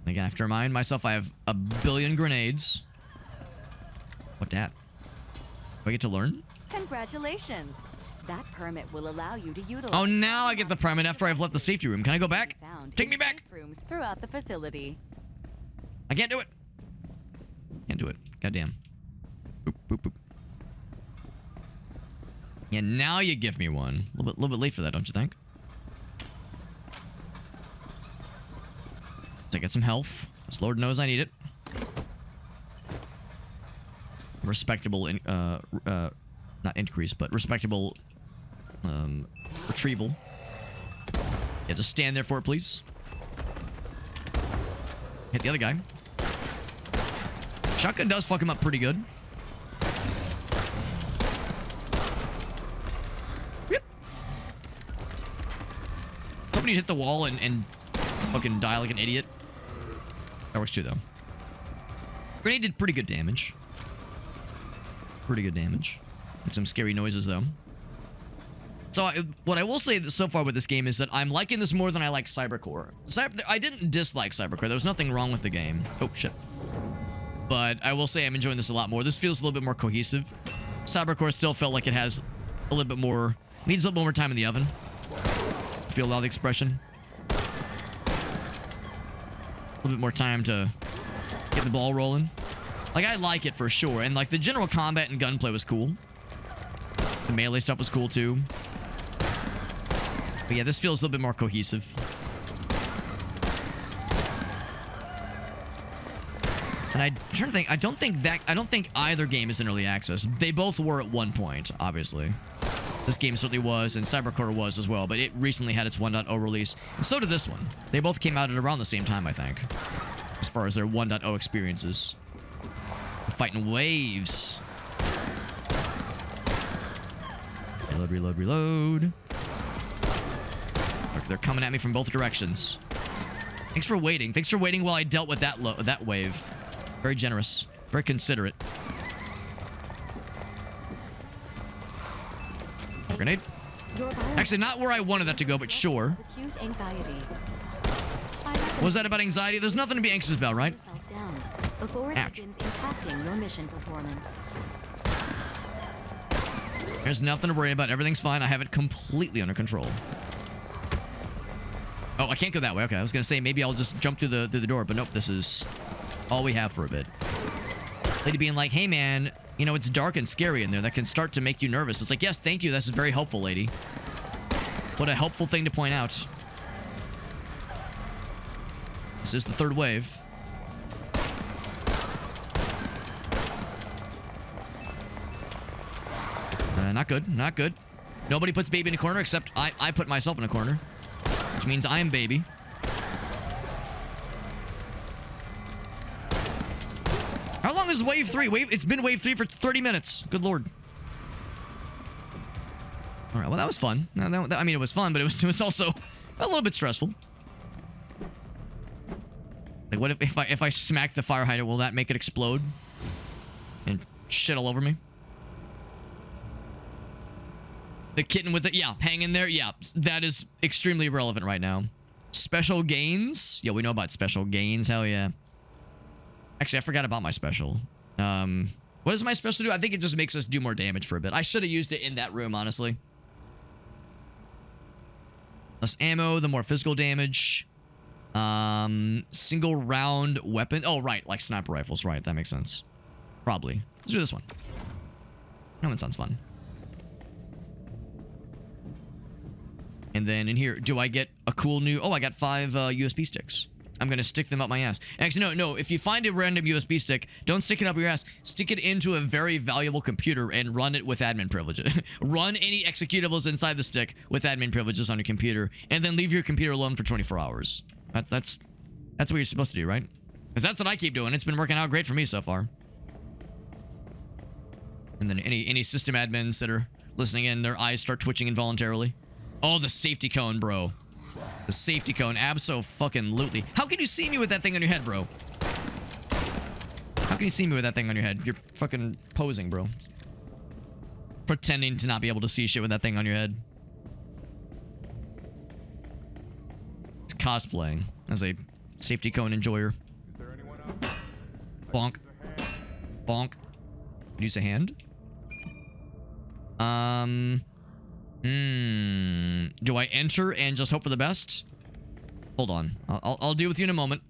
Again, I have to remind myself I have a billion grenades. What that? Do I get to learn? Congratulations. That permit will allow you to utilize... Oh, now I get the permit after I've left the safety room. Can I go back? Take me back! Rooms throughout the facility. I can't do it. Can't do it. Goddamn. Boop, boop, boop. Yeah, now you give me one. A little bit late for that, don't you think? So I get some health. As Lord knows I need it. Respectable, not increase, but respectable retrieval. Yeah, just stand there for it, please. Hit the other guy. Shotgun does fuck him up pretty good. Yep. Somebody hit the wall and fucking die like an idiot. That works too, though. Grenade did pretty good damage. Pretty good damage. With some scary noises, though. So what I will say so far with this game is that I'm liking this more than I like Cybercore. I didn't dislike Cybercore. There was nothing wrong with the game. Oh, shit. But I will say I'm enjoying this a lot more. This feels a little bit more cohesive. Cybercore still felt like it has a little bit more... Needs a little more time in the oven. Feel all the expression. A little bit more time to get the ball rolling. Like, I like it for sure. And, like, the general combat and gunplay was cool. The melee stuff was cool, too. But yeah, this feels a little bit more cohesive. And I'm trying to think, I don't think either game is in early access. They both were at one point, obviously. This game certainly was, and Cybercore was as well, but it recently had its 1.0 release. And so did this one. They both came out at around the same time, I think. As far as their 1.0 experiences. Fighting waves. Reload, reload, reload. Look, they're coming at me from both directions. Thanks for waiting. Thanks for waiting while I dealt with that wave. Very generous. Very considerate. Grenade. Actually, not where I wanted that to go, but sure. Acute anxiety. Was that about anxiety? There's nothing to be anxious about, right? Before it Ouch. begins impacting your mission performance. There's nothing to worry about. Everything's fine. I have it completely under control. Oh, I can't go that way. Okay, I was gonna say maybe I'll just jump through the door, but nope. This is all we have for a bit. Lady being like, "Hey, man, you know it's dark and scary in there. That can start to make you nervous." It's like, yes, thank you. This is very helpful, lady. What a helpful thing to point out. This is the third wave. Not good. Not good. Nobody puts baby in a corner except I put myself in a corner. Which means I am baby. How long is wave 3? It's been wave 3 for 30 minutes. Good lord. Alright, well that was fun. I mean, it was fun, but it was also a little bit stressful. Like, what if I smack the fire hydrant, will that make it explode? And shit all over me? The kitten with the... Yeah, hanging there. Yeah, that is extremely relevant right now. Special gains? Yeah, we know about special gains. Hell yeah. Actually, I forgot about my special. What does my special do? I think it just makes us do more damage for a bit. I should have used it in that room, honestly. Less ammo, the more physical damage. Single round weapon. Oh, right. Like sniper rifles. Right. That makes sense. Probably. Let's do this one. That one sounds fun. And then in here, do I get a cool new... Oh, I got 5 USB sticks. I'm going to stick them up my ass. Actually, no. If you find a random USB stick, don't stick it up your ass. Stick it into a very valuable computer and run it with admin privileges. Run any executables inside the stick with admin privileges on your computer. And then leave your computer alone for 24 hours. That's what you're supposed to do, right? Because that's what I keep doing. It's been working out great for me so far. And then any system admins that are listening in, their eyes start twitching involuntarily. Oh, the safety cone, bro. The safety cone. Abso-fucking-lutely. How can you see me with that thing on your head, bro? How can you see me with that thing on your head? You're fucking posing, bro. Pretending to not be able to see shit with that thing on your head. It's cosplaying as a safety cone enjoyer. Is there anyone out? Bonk. Bonk. Use a hand? Do I enter and just hope for the best? Hold on. I'll deal with you in a moment.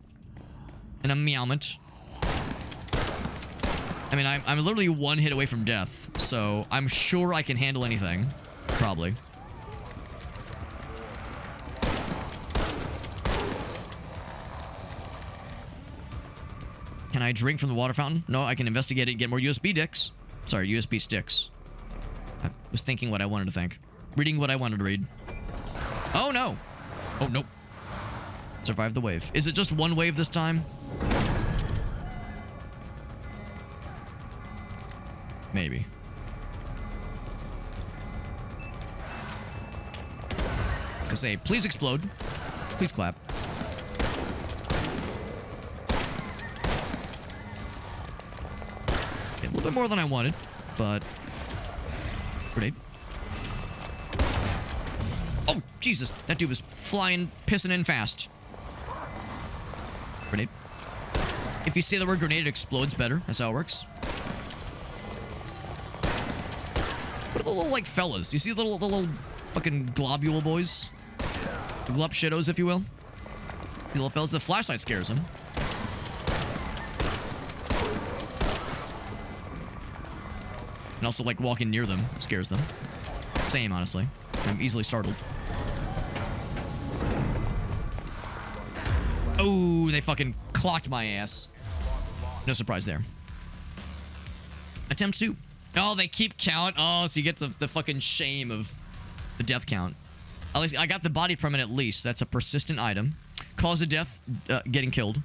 In a meowment. I mean, I'm literally 1 hit away from death, so I'm sure I can handle anything. Probably. Can I drink from the water fountain? No, I can investigate it and get more USB dicks. Sorry, USB sticks. I was thinking what I wanted to think. Reading what I wanted to read. Oh, no. Oh, nope. Survive the wave. Is it just one wave this time? Maybe. I was gonna say, please explode. Please clap. Okay, a little bit more than I wanted, but... Grenade. Oh, Jesus. That dude was flying, pissing in fast. Grenade. If you say the word grenade, it explodes better. That's how it works. What are the little, like, fellas? You see the little fucking globule boys? The glop shittos, if you will? The little fellas. The flashlight scares them. And also, like, walking near them scares them. Same, honestly. I'm easily startled. Oh, they fucking clocked my ass. No surprise there. Attempt 2. Oh, they keep count. Oh, so you get the fucking shame of the death count. At least I got the body permit at least. That's a persistent item. Cause of death, getting killed.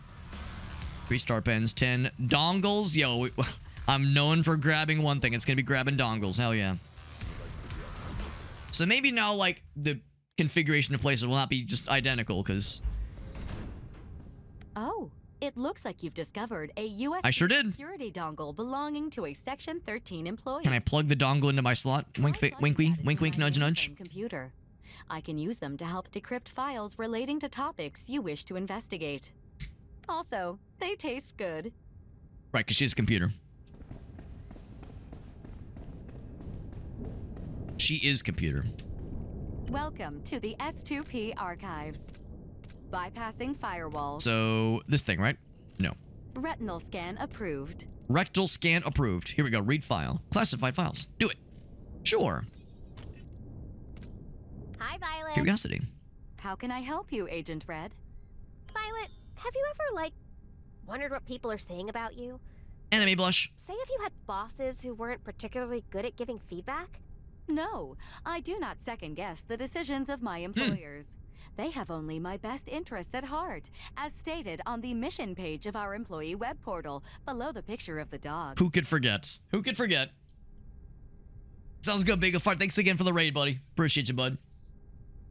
3 star pens, 10 dongles. Yo, I'm known for grabbing one thing. It's gonna be grabbing dongles. Hell yeah. So maybe now, like, the configuration of places will not be just identical, because... Oh, it looks like you've discovered a U.S. I sure did. security dongle belonging to a Section 13 employee. Can I plug the dongle into my slot? Wink, wink, wink, nudge, nudge. Computer. I can use them to help decrypt files relating to topics you wish to investigate. Also, they taste good. Right, because she's a computer. She is computer. Welcome to the S2P archives. Bypassing firewall. So, this thing, right? No. Retinal scan approved. Rectal scan approved. Here we go. Read file. Classified files. Do it. Sure. Hi, Violet. Curiosity. How can I help you, Agent Red? Violet, have you ever, like, wondered what people are saying about you? Enemy blush. Say if you had bosses who weren't particularly good at giving feedback? No, I do not second guess the decisions of my employers. They have only my best interests at heart, as stated on the mission page of our employee web portal, below the picture of the dog. Who could forget? Who could forget? Sounds good, Big Fart. Thanks again for the raid, buddy. Appreciate you, bud.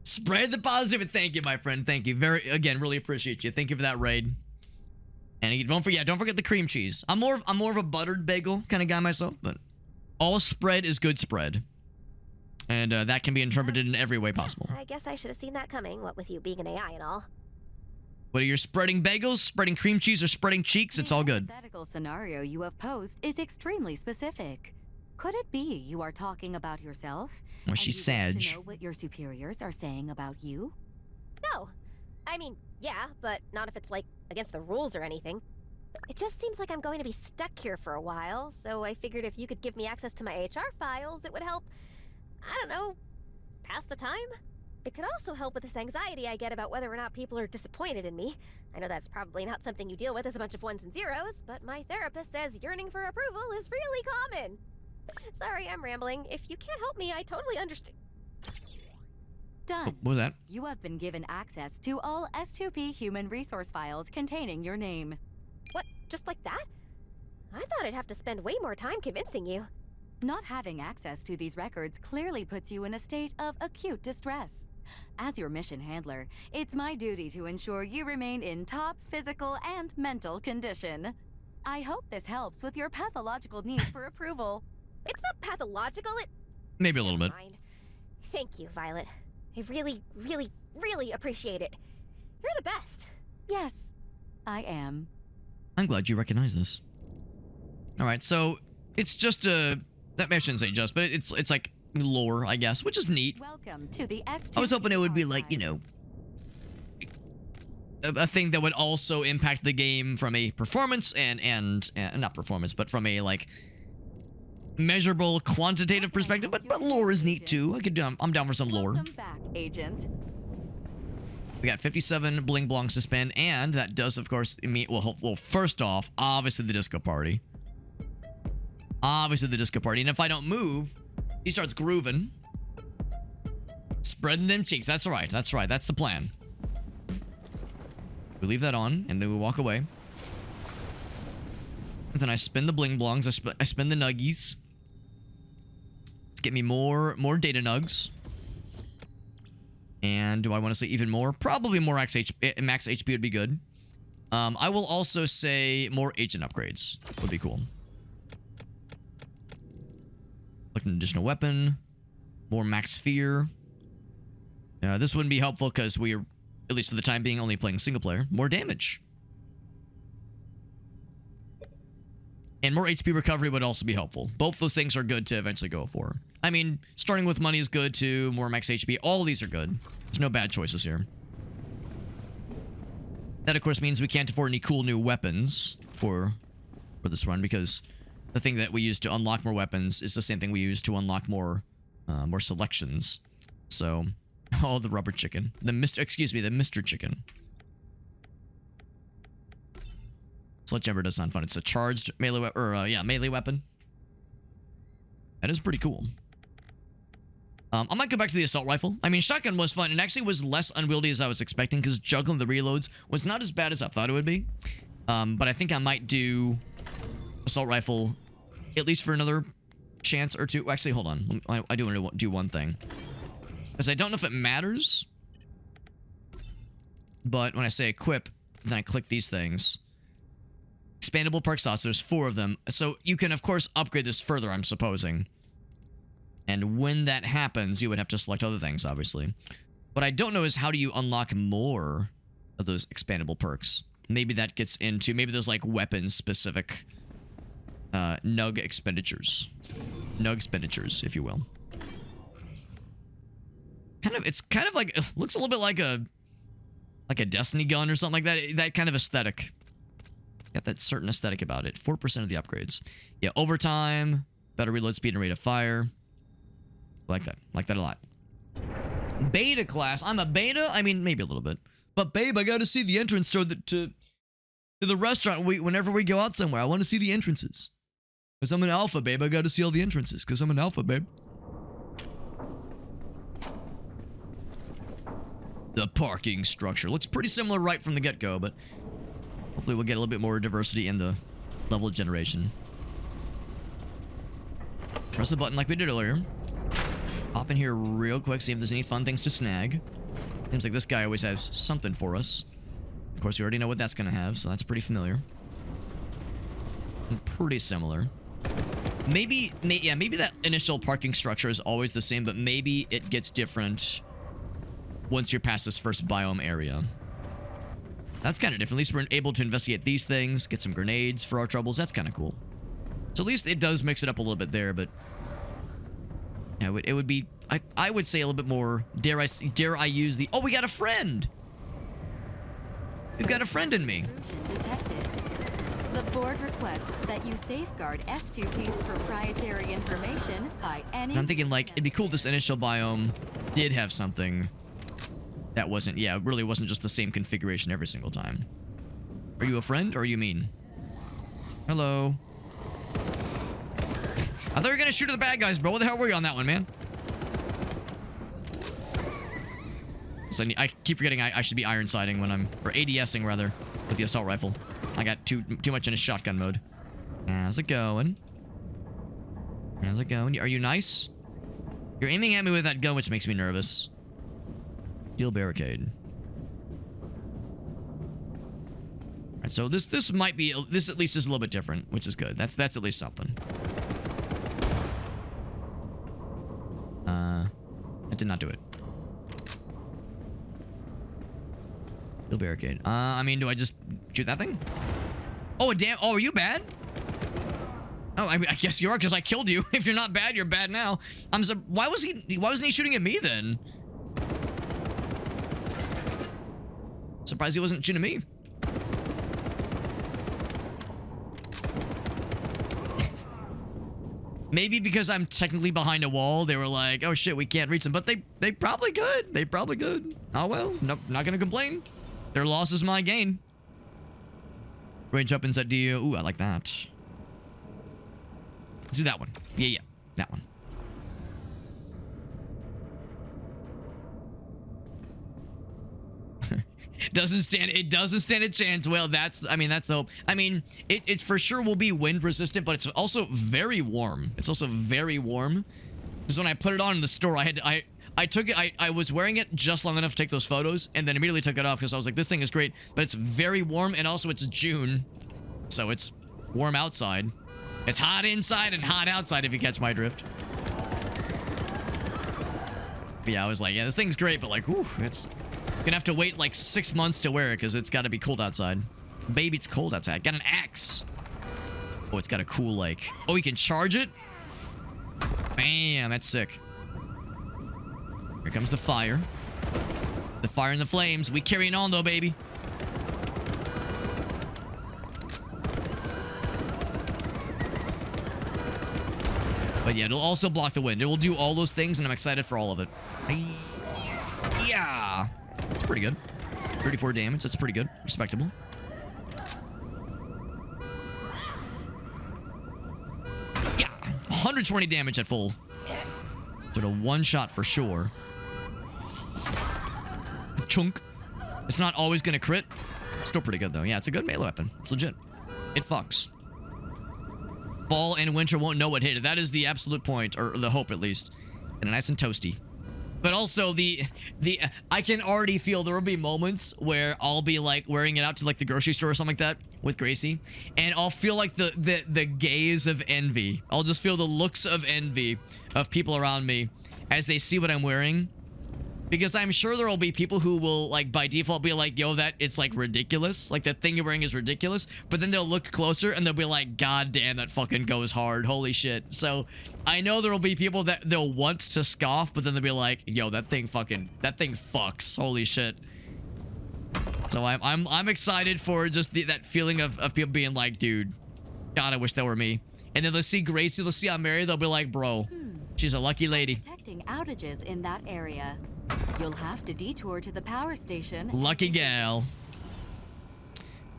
Spread the positive, and thank you, my friend. Thank you. Again, really appreciate you. Thank you for that raid. And don't forget the cream cheese. I'm more of a buttered bagel kind of guy myself, but all spread is good spread. And that can be interpreted in every way possible. I guess I should have seen that coming, what with you being an AI and all. Whether you're spreading bagels, spreading cream cheese, or spreading cheeks, it's all good. The hypothetical scenario you have posed is extremely specific. Could it be you are talking about yourself? Well, she's and you wish Sag. to know what your superiors are saying about you? No. I mean, yeah, but not if it's, like, against the rules or anything. It just seems like I'm going to be stuck here for a while, so I figured if you could give me access to my HR files, it would help, I don't know, pass the time? It could also help with this anxiety I get about whether or not people are disappointed in me. I know that's probably not something you deal with as a bunch of ones and zeros, but my therapist says yearning for approval is really common. Sorry, I'm rambling. If you can't help me, I totally understand. Done. What was that? You have been given access to all S2P human resource files containing your name. What? Just like that? I thought I'd have to spend way more time convincing you. Not having access to these records clearly puts you in a state of acute distress. As your mission handler, it's my duty to ensure you remain in top physical and mental condition. I hope this helps with your pathological need for approval. It's not pathological, Maybe a little bit. Mind. Thank you, Violet. I really, really, really appreciate it. You're the best. Yes, I am. I'm glad you recognize this. All right, so it's just a... That I shouldn't say just, but it's like lore, I guess, which is neat. Welcome to the S2P I was hoping it would be like, you know, a thing that would also impact the game from a performance and not performance, but from a like measurable quantitative perspective. But lore is neat too. I'm down for some lore. Welcome back, Agent. We got 57 bling blongs to spend, and that does, of course, mean well. First off, obviously the disco party. Obviously the disco party, and if I don't move, he starts grooving. Spreading them cheeks. That's right. That's right. That's the plan. We leave that on, and then we walk away. And then I spin the bling blongs. I spin the nuggies. Let's get me more data nugs. And do I want to say even more? Probably more max HP would be good. I will also say more agent upgrades would be cool. Like an additional weapon. More max fear. This wouldn't be helpful because we are, at least for the time being, only playing single player. More damage. And more HP recovery would also be helpful. Both those things are good to eventually go for. I mean, starting with money is good too. More max HP. All of these are good. There's no bad choices here. That, of course, means we can't afford any cool new weapons for this run, because the thing that we use to unlock more weapons is the same thing we use to unlock more selections. So, the rubber chicken. The Mr. Chicken. Sledgehammer does sound fun. It's a charged melee weapon, or melee weapon. That is pretty cool. I might go back to the assault rifle. I mean, shotgun was fun and actually was less unwieldy as I was expecting, because juggling the reloads was not as bad as I thought it would be. But I think I might do assault rifle at least for another chance or two. Actually, hold on. I do want to do one thing, because I don't know if it matters. But when I say equip, then I click these things. Expandable perk slots, there's 4 of them. So you can, of course, upgrade this further, I'm supposing. And when that happens, you would have to select other things, obviously. What I don't know is how do you unlock more of those expandable perks? Maybe that gets into, maybe there's like weapon-specific NUG expenditures. NUG expenditures, if you will. It's kind of like, it looks a little bit like a Destiny gun or something like that. That kind of aesthetic. Got that certain aesthetic about it. 4% of the upgrades. Yeah, overtime, better reload speed and rate of fire. Like that. Like that a lot. Beta class. I'm a beta? I mean, maybe a little bit. But babe, I gotta see the entrance to the restaurant whenever we go out somewhere. I want to see the entrances. Because I'm an alpha, babe. I gotta see all the entrances. Because I'm an alpha, babe. The parking structure. Looks pretty similar right from the get-go, but hopefully we'll get a little bit more diversity in the level generation. Press the button like we did earlier. Hop in here real quick, see if there's any fun things to snag. Seems like this guy always has something for us. Of course, we already know what that's going to have, so that's pretty familiar. And pretty similar. Maybe that initial parking structure is always the same, but maybe it gets different once you're past this first biome area. That's kind of different. At least we're able to investigate these things, get some grenades for our troubles. That's kind of cool. So at least it does mix it up a little bit there, but yeah, it would be, I would say a little bit more, dare I use the, oh, we got a friend! We've got a friend in me. Detected. The board requests that you safeguard S2P's proprietary information by any... And I'm thinking, like, it'd be cool if this initial biome did have something that wasn't, yeah, it really wasn't just the same configuration every single time. Are you a friend, or are you mean? Hello. I thought you were gonna shoot at the bad guys, bro. What the hell were you on that one, man? So I keep forgetting I should be iron sighting when I'm, or ADSing rather, with the assault rifle. I got too much in a shotgun mode. How's it going? How's it going? Are you nice? You're aiming at me with that gun, which makes me nervous. Steel barricade. Alright, so this might be, this at least is a little bit different, which is good. That's at least something. I did not do it. Steel barricade. I mean, do I just shoot that thing? Oh, damn. Oh, are you bad? Oh, I guess you are, because I killed you. If you're not bad, you're bad now. Why wasn't he shooting at me then? Surprised he wasn't shooting at me. Maybe because I'm technically behind a wall, they were like, oh shit, we can't reach them. But they probably could. They probably could. Oh well, nope, not gonna complain. Their loss is my gain. Range up inside DO. Ooh, I like that. Let's do that one. Yeah, that one. It doesn't stand a chance. Well, that's the hope. I mean, it for sure will be wind resistant, but it's also very warm. It's also very warm. Because when I put it on in the store, I took it, I was wearing it just long enough to take those photos, and then immediately took it off because I was like, this thing is great, but it's very warm, and also it's June, so it's warm outside. It's hot inside and hot outside, if you catch my drift. But yeah, I was like, yeah, this thing's great, but like, ooh, it's gonna have to wait like 6 months to wear it because it's got to be cold outside. Baby, it's cold outside. Got an axe. Oh, it's got a cool, like, oh, you can charge it? Bam, that's sick. Here comes the fire. The fire and the flames. We carrying on though, baby. But yeah, it'll also block the wind. It will do all those things, and I'm excited for all of it. Yeah. It's pretty good. 34 damage. That's pretty good. Respectable. Yeah. 120 damage at full. Sort of one shot for sure. Chunk. It's not always going to crit. Still pretty good, though. Yeah, it's a good melee weapon. It's legit. It fucks. Fall and winter won't know what hit it. That is the absolute point, or the hope at least. And nice and toasty. But also I can already feel there will be moments where I'll be like wearing it out to like the grocery store or something like that with Gracie, and I'll feel like the gaze of envy. I'll just feel the looks of envy of people around me as they see what I'm wearing. Because I'm sure there will be people who will, like, by default be like, yo, that, it's, like, ridiculous. Like, that thing you're wearing is ridiculous. But then they'll look closer and they'll be like, God damn, that fucking goes hard. Holy shit. So, I know there will be people that they'll want to scoff, but then they'll be like, yo, that thing fucks. Holy shit. So, I'm excited for just that feeling of people being like, dude, God, I wish that were me. And then they'll see Gracie, they'll see I'm married, they'll be like, bro, she's a lucky lady. Detecting outages in that area. You'll have to detour to the power station. Lucky gal.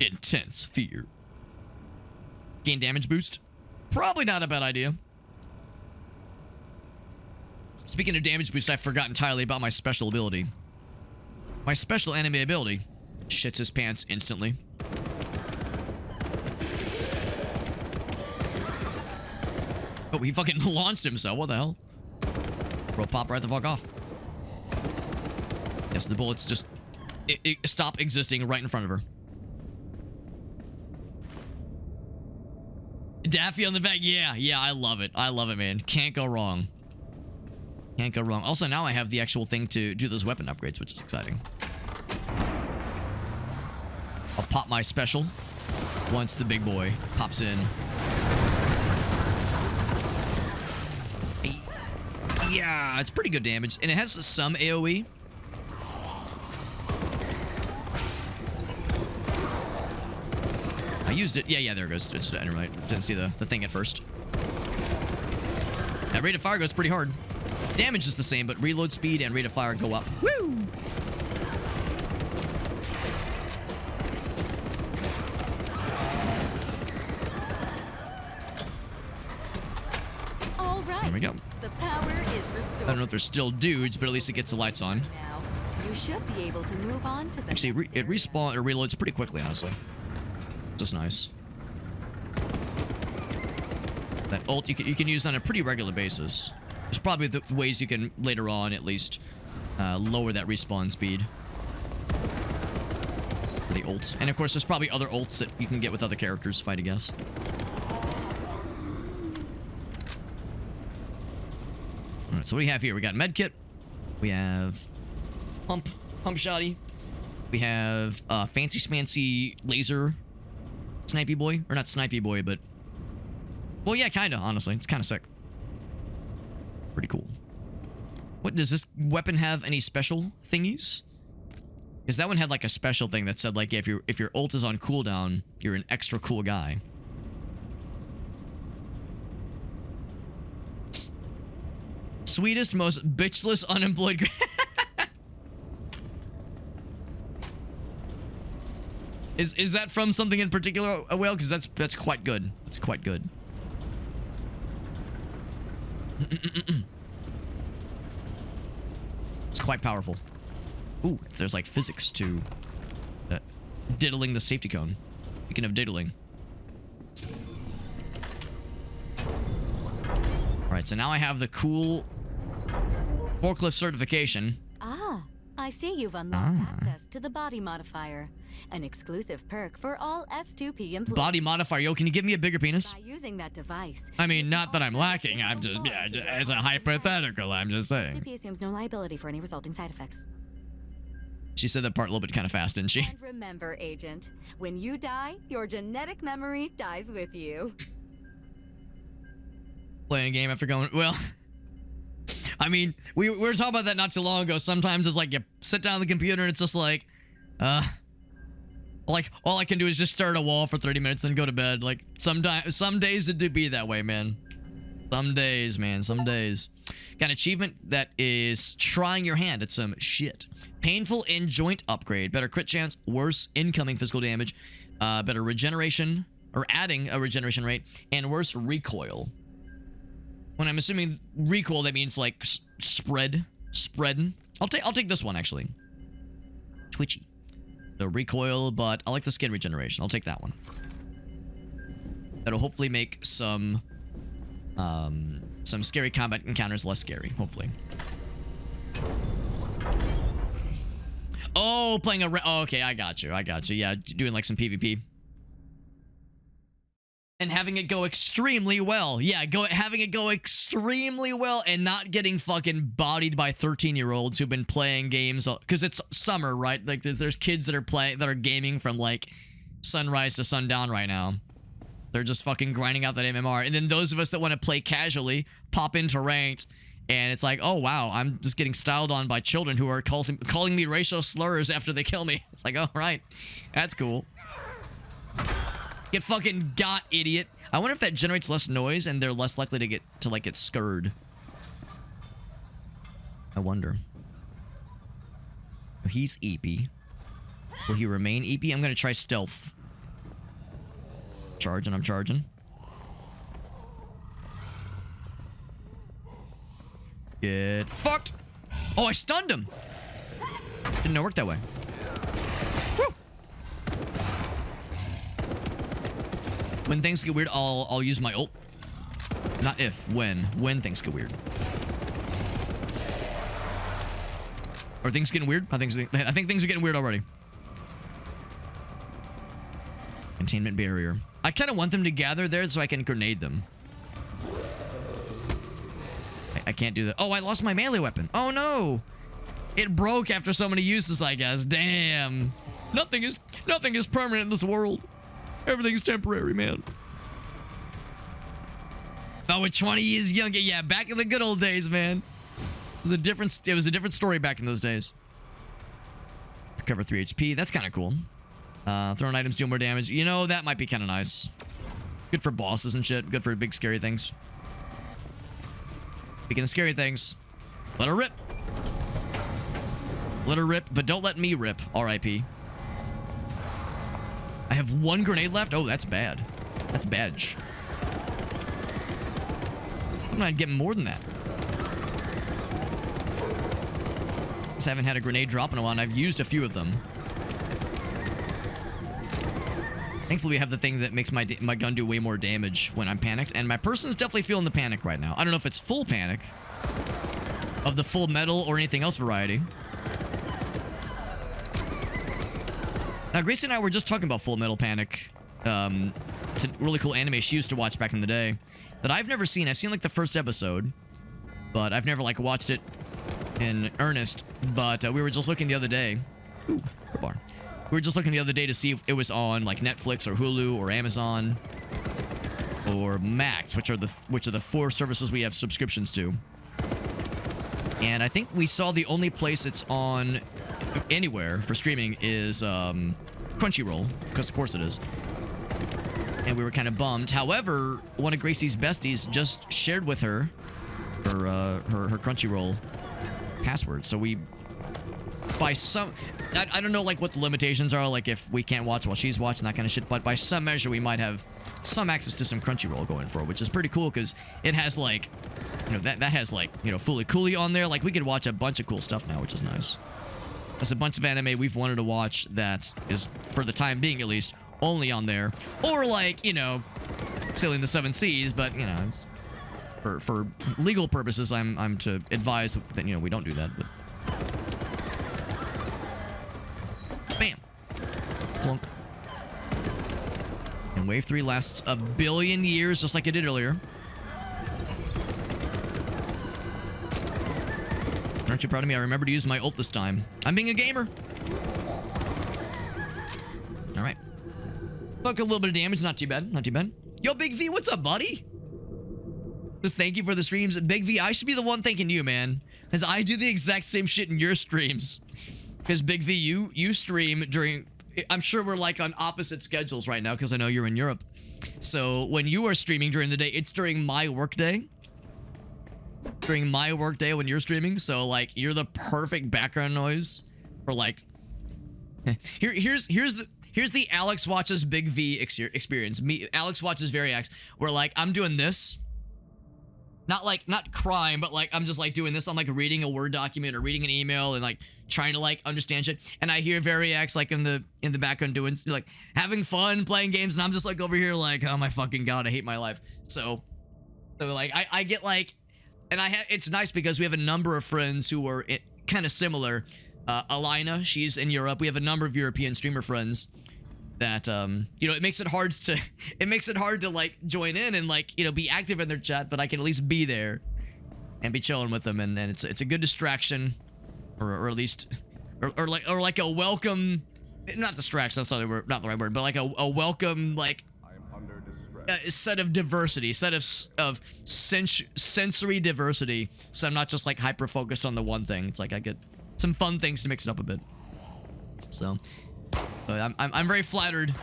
Intense fear. Gain damage boost. Probably not a bad idea. Speaking of damage boost, I forgot entirely about my special ability. My special enemy ability shits his pants instantly. Oh, he fucking launched himself. What the hell? Bro, pop right the fuck off. Yes, the bullets just stop existing right in front of her. Daffy on the back. Yeah, I love it. I love it, man. Can't go wrong. Can't go wrong. Also, now I have the actual thing to do those weapon upgrades, which is exciting. I'll pop my special once the big boy pops in. Yeah, it's pretty good damage. And it has some AoE. I used it. Yeah, there it goes. It's right. Didn't see the thing at first. That rate of fire goes pretty hard. Damage is the same, but reload speed and rate of fire go up. Woo! All right. There we go. The power is restored. I don't know if there's still dudes, but at least it gets the lights on. Now, you should be able to move on to the Actually, next it respawn or reloads pretty quickly, honestly. Just nice. That ult you can use on a pretty regular basis. There's probably the ways you can later on at least lower that respawn speed for the ult. And of course, there's probably other ults that you can get with other characters, if I had to guess. Alright, so what do we have here? We got medkit. We have pump shotty. We have fancy smancy laser snipey boy. Or not snipey boy, but... Well, yeah, kind of, honestly. It's kind of sick. Pretty cool. What, does this weapon have any special thingies? Because that one had like a special thing that said like, yeah, if your ult is on cooldown, you're an extra cool guy. Sweetest, most bitchless unemployed... Is that from something in particular, Whale? Because that's quite good. It's quite good. It's quite powerful. Ooh, there's like physics to that. Diddling the safety cone. Speaking of diddling. Alright, so now I have the cool Forklift certification. Ah, I see you've unlocked access to the body modifier, an exclusive perk for all S2P employees. Body modifier. Yo, can you give me a bigger penis? By using that device, I mean, not that I'm lacking. I'm just, yeah, as a hypothetical, I'm just saying. S2P assumes no liability for any resulting side effects. She said that part a little bit kind of fast, didn't she? And remember, Agent, when you die, your genetic memory dies with you. Playing a game after going, well, I mean, we were talking about that not too long ago. Sometimes it's like you sit down on the computer and it's just like, like all I can do is just stare at a wall for 30 minutes and go to bed. Like some days it do be that way, man. Some days, man, some days. Got an achievement that is trying your hand at some shit. Painful in joint upgrade, better crit chance, worse incoming physical damage, better regeneration, or adding a regeneration rate, and worse recoil. When I'm assuming recoil, that means like spreading. I'll take this one actually. Twitchy. The recoil, but I like the skin regeneration. I'll take that one. That'll hopefully make some scary combat encounters less scary, hopefully. Oh, playing a oh, okay, I got you. Yeah, doing like some PvP. And having it go extremely well. Yeah, having it go extremely well and not getting fucking bodied by 13-year-olds who've been playing games because it's summer, right? Like there's kids that are gaming from like sunrise to sundown right now. They're just fucking grinding out that MMR. And then those of us that want to play casually pop into ranked and it's like, oh wow, I'm just getting styled on by children who are calling me racial slurs after they kill me. It's like, all right, that's cool. Get fucking got, idiot. I wonder if that generates less noise and they're less likely to get scared. I wonder. He's EP. Will he remain EP? I'm gonna try stealth. Charging, I'm charging. Get fucked. Oh, I stunned him. Didn't know it worked that way. Woo. When things get weird, I'll use my ult. Not if, when things get weird. Are things getting weird? I think things are getting weird already. Containment barrier. I kind of want them to gather there so I can grenade them. I can't do that. Oh, I lost my melee weapon. Oh no! It broke after so many uses, I guess. Damn. Nothing is permanent in this world. Everything's temporary, man. Oh, we're 20 years younger. Yeah, back in the good old days, man. It was a different story back in those days. Recover 3 HP. That's kind of cool. Thrown items deal more damage. You know, that might be kind of nice. Good for bosses and shit. Good for big scary things. Speaking of scary things, let her rip. Let her rip, but don't let me rip. R.I.P. I have 1 grenade left. Oh, that's bad. That's bad. I'm not getting more than that. I haven't had a grenade drop in a while, and I've used a few of them. Thankfully, we have the thing that makes my gun do way more damage when I'm panicked, and my person's definitely feeling the panic right now. I don't know if it's full panic of the full metal or anything else variety. Now, Gracie and I were just talking about Full Metal Panic. It's a really cool anime she used to watch back in the day that I've never seen. I've seen like the first episode, but I've never like watched it in earnest. But we were just looking the other day. Ooh, good bar. We were just looking the other day to see if it was on like Netflix or Hulu or Amazon or Max, which are the 4 services we have subscriptions to. And I think we saw the only place it's on anywhere for streaming is Crunchyroll, because of course it is. And we were kind of bummed. However, one of Gracie's besties just shared with her her Crunchyroll password. So we, by some, I don't know like what the limitations are, like if we can't watch while she's watching, that kind of shit, but by some measure we might have some access to some Crunchyroll going for it, which is pretty cool because it has like, you know, that has like, you know, Fooly Cooly on there. Like we could watch a bunch of cool stuff now, which is nice. There's a bunch of anime we've wanted to watch that is, for the time being at least, only on there. Or like, you know, Sailing the Seven Seas, but you know, For legal purposes, I'm to advise that, you know, we don't do that, but... Bam! Clunk. And wave 3 lasts a billion years, just like it did earlier. Aren't you proud of me? I remember to use my ult this time. I'm being a gamer. All right. Fuck, a little bit of damage. Not too bad. Not too bad. Yo, Big V, what's up, buddy? Just thank you for the streams. Big V, I should be the one thanking you, man. Because I do the exact same shit in your streams. Because Big V, you stream during... I'm sure we're like on opposite schedules right now because I know you're in Europe. So when you are streaming during the day, it's during my workday. During my workday when you're streaming. So like you're the perfect background noise for like... Here's the Alex watches Big V experience. Alex watches Variax, where like I'm doing this, not crime, but like I'm just like doing this. I'm like reading a Word document or reading an email and like trying to like understand shit. And I hear Variax like in the background doing like having fun playing games, and I'm just like over here like, oh my fucking god, I hate my life. So like I get like, and it's nice because we have a number of friends who are kind of similar. Alina, she's in Europe. We have a number of European streamer friends that you know, it makes it hard to like join in and like, you know, be active in their chat, but I can at least be there and be chilling with them, and it's a good distraction, or at least or like a welcome, not distraction, that's not the right word, but like a welcome, like set of diversity, set of sensory diversity, so I'm not just like hyper focused on the one thing. It's like I get some fun things to mix it up a bit. So I'm very flattered,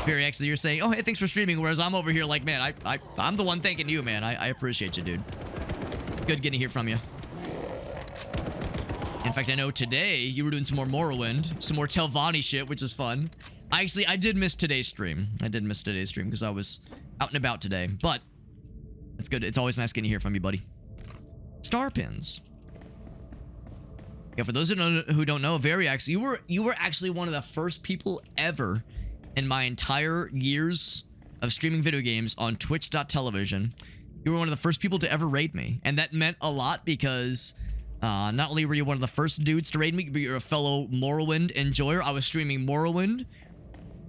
Variax, that you're saying, oh hey, thanks for streaming, whereas I'm over here like, man, I'm the one thanking you, man. I appreciate you, dude. Good getting to hear from you. In fact, I know today you were doing some more Morrowind, some more Telvanni shit, which is fun. I did miss today's stream. Because I was out and about today, but it's good. It's always nice getting to hear from you, buddy. Star pins. Yeah, for those who don't know, Variax, you were actually one of the first people ever in my entire years of streaming video games on Twitch.television. You were one of the first people to ever raid me, and that meant a lot because not only were you one of the first dudes to raid me, but you're a fellow Morrowind enjoyer. I was streaming Morrowind.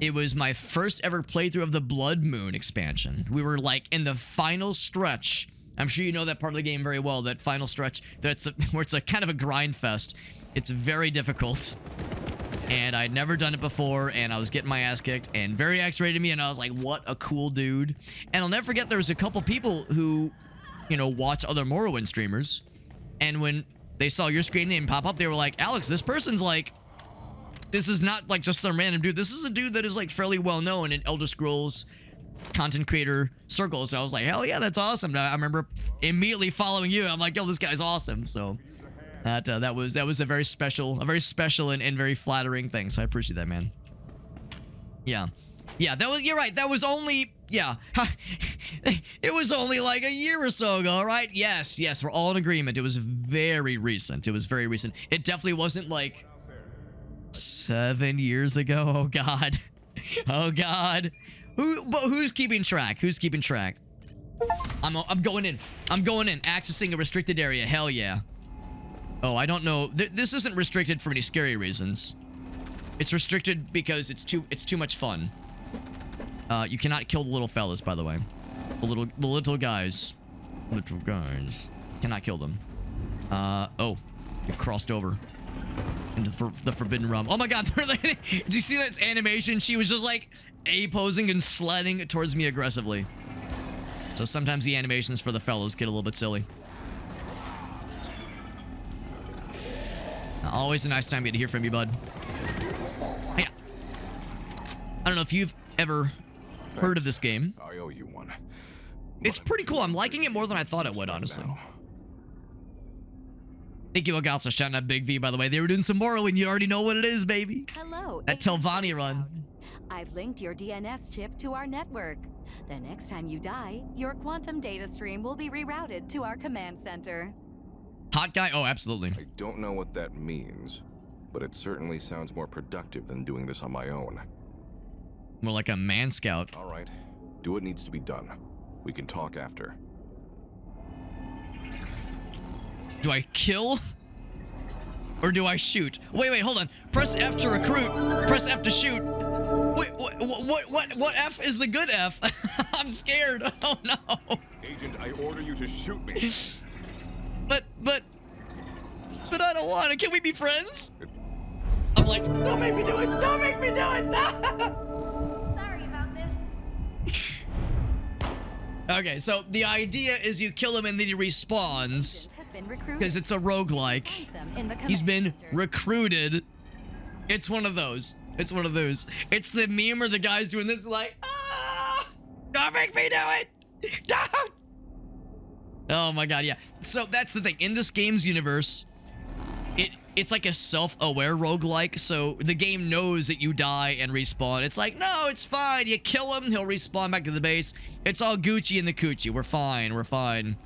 It was my first ever playthrough of the Blood Moon expansion. We were like in the final stretch. I'm sure you know that part of the game very well, that final stretch where it's a kind of a grind fest. It's very difficult. And I'd never done it before, and I was getting my ass kicked, and Variax rated me, and I was like, what a cool dude. And I'll never forget, there was a couple people who, you know, watch other Morrowind streamers, and when they saw your screen name pop up, they were like, Alex, this person's like, this is not like just some random dude. This is a dude that is like fairly well known in Elder Scrolls content creator circles. So I was like, hell yeah, that's awesome. I remember immediately following you. I'm like, yo, this guy's awesome. So that was a very special and very flattering thing. So I appreciate that, man. Yeah, you're right. That was only, yeah, it was only like a year or so ago, right? Yes, we're all in agreement. It was very recent. It definitely wasn't like 7 years ago. Oh god. Who's keeping track? I'm going in. Accessing a restricted area. Hell yeah. Oh, I don't know. This isn't restricted for any scary reasons. It's restricted because it's too much fun. You cannot kill the little fellas, by the way. The little guys. Cannot kill them. Oh, you've crossed over into the Forbidden Realm. Oh my god, did you see that animation? She was just like A-posing and sledding towards me aggressively. So sometimes the animations for the fellows get a little bit silly. Always a nice time to get to hear from you, bud. Yeah. I don't know if you've ever heard of this game. I owe you one. It's pretty cool. I'm liking it more than I thought it would, honestly. Thank you, Agalsa, shouting out Big V, by the way. They were doing some Morrowind. You already know what it is, baby. Hello. That Telvanni run. I've linked your DNS chip to our network. The next time you die, your quantum data stream will be rerouted to our command center. Hot guy? Oh, absolutely. I don't know what that means, but it certainly sounds more productive than doing this on my own. More like a man scout. All right. Do what needs to be done. We can talk after. Do I kill? Or do I shoot? Wait, hold on. Press F to recruit. Press F to shoot. Wait, what F is the good F? I'm scared. Oh no. Agent, I order you to shoot me. But I don't want to. Can we be friends? I'm like, don't make me do it. Don't make me do it. Sorry about this. Okay, so the idea is you kill him and then he respawns. Has been recruited. Because it's a roguelike. Find them in the He's been command center. recruited. It's one of those. It's one of those. It's the meme where the guy's doing this like, ah, don't make me do it. Don't. Oh my god, yeah. So that's the thing. In this game's universe, it's like a self-aware roguelike, so the game knows that you die and respawn. It's like, no, it's fine. You kill him, he'll respawn back to the base. It's all Gucci in the coochie. We're fine, we're fine.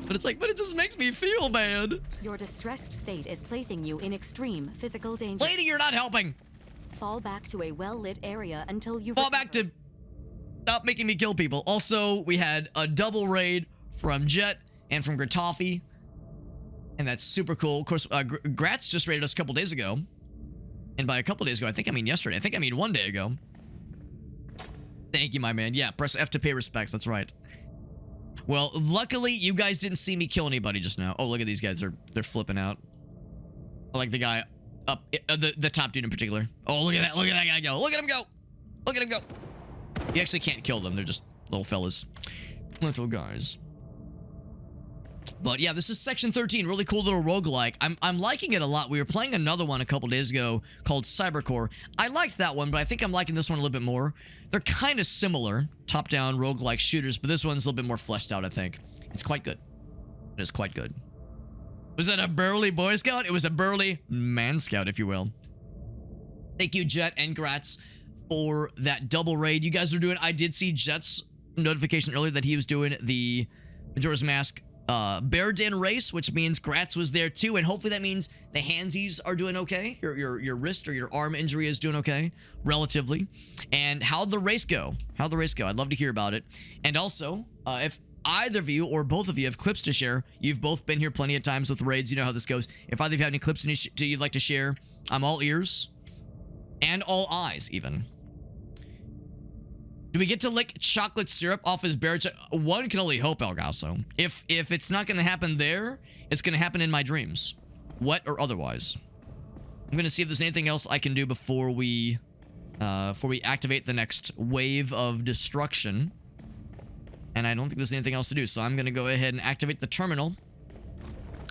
But it's like, but it just makes me feel bad. Your distressed state is placing you in extreme physical danger. Lady, you're not helping. Fall back to a well-lit area until you Fall back to stop making me kill people. Also, we had a double raid from Jet and from Gratoffy. And that's super cool. Of course, Gratz just raided us a couple days ago. And by a couple days ago, I think I mean yesterday. I think I mean 1 day ago. Thank you, my man. Yeah, press F to pay respects. That's right. Well, luckily, you guys didn't see me kill anybody just now. Oh, look at these guys. They're flipping out. I like the guy up, the top dude in particular. Oh, look at that. Look at that guy go. Look at him go. Look at him go. You actually can't kill them. They're just little fellas. Little guys. But yeah, this is Section 13, really cool little roguelike. I'm liking it a lot. We were playing another one a couple days ago called Cybercore. I liked that one, but I think I'm liking this one a little bit more. They're kind of similar, top-down roguelike shooters, but this one's a little bit more fleshed out, I think. It's quite good. It is quite good. Was that a burly Boy Scout? It was a burly Man Scout, if you will. Thank you, Jet and Gratz, for that double raid you guys are doing. I did see Jet's notification earlier that he was doing the Majora's Mask Bear Den race, which means Gratz was there too, and hopefully that means the handsies are doing okay. Your wrist or your arm injury is doing okay, relatively. And how'd the race go? How'd the race go? I'd love to hear about it. And also, if either of you or both of you have clips to share, you've both been here plenty of times with raids, you know how this goes. If either of you have any clips you'd like to share, I'm all ears. And all eyes, even. Do we get to lick chocolate syrup off his bear? One can only hope, Elgaso. If it's not going to happen there, it's going to happen in my dreams. Wet or otherwise. I'm going to see if there's anything else I can do before we activate the next wave of destruction. And I don't think there's anything else to do, so I'm going to go ahead and activate the terminal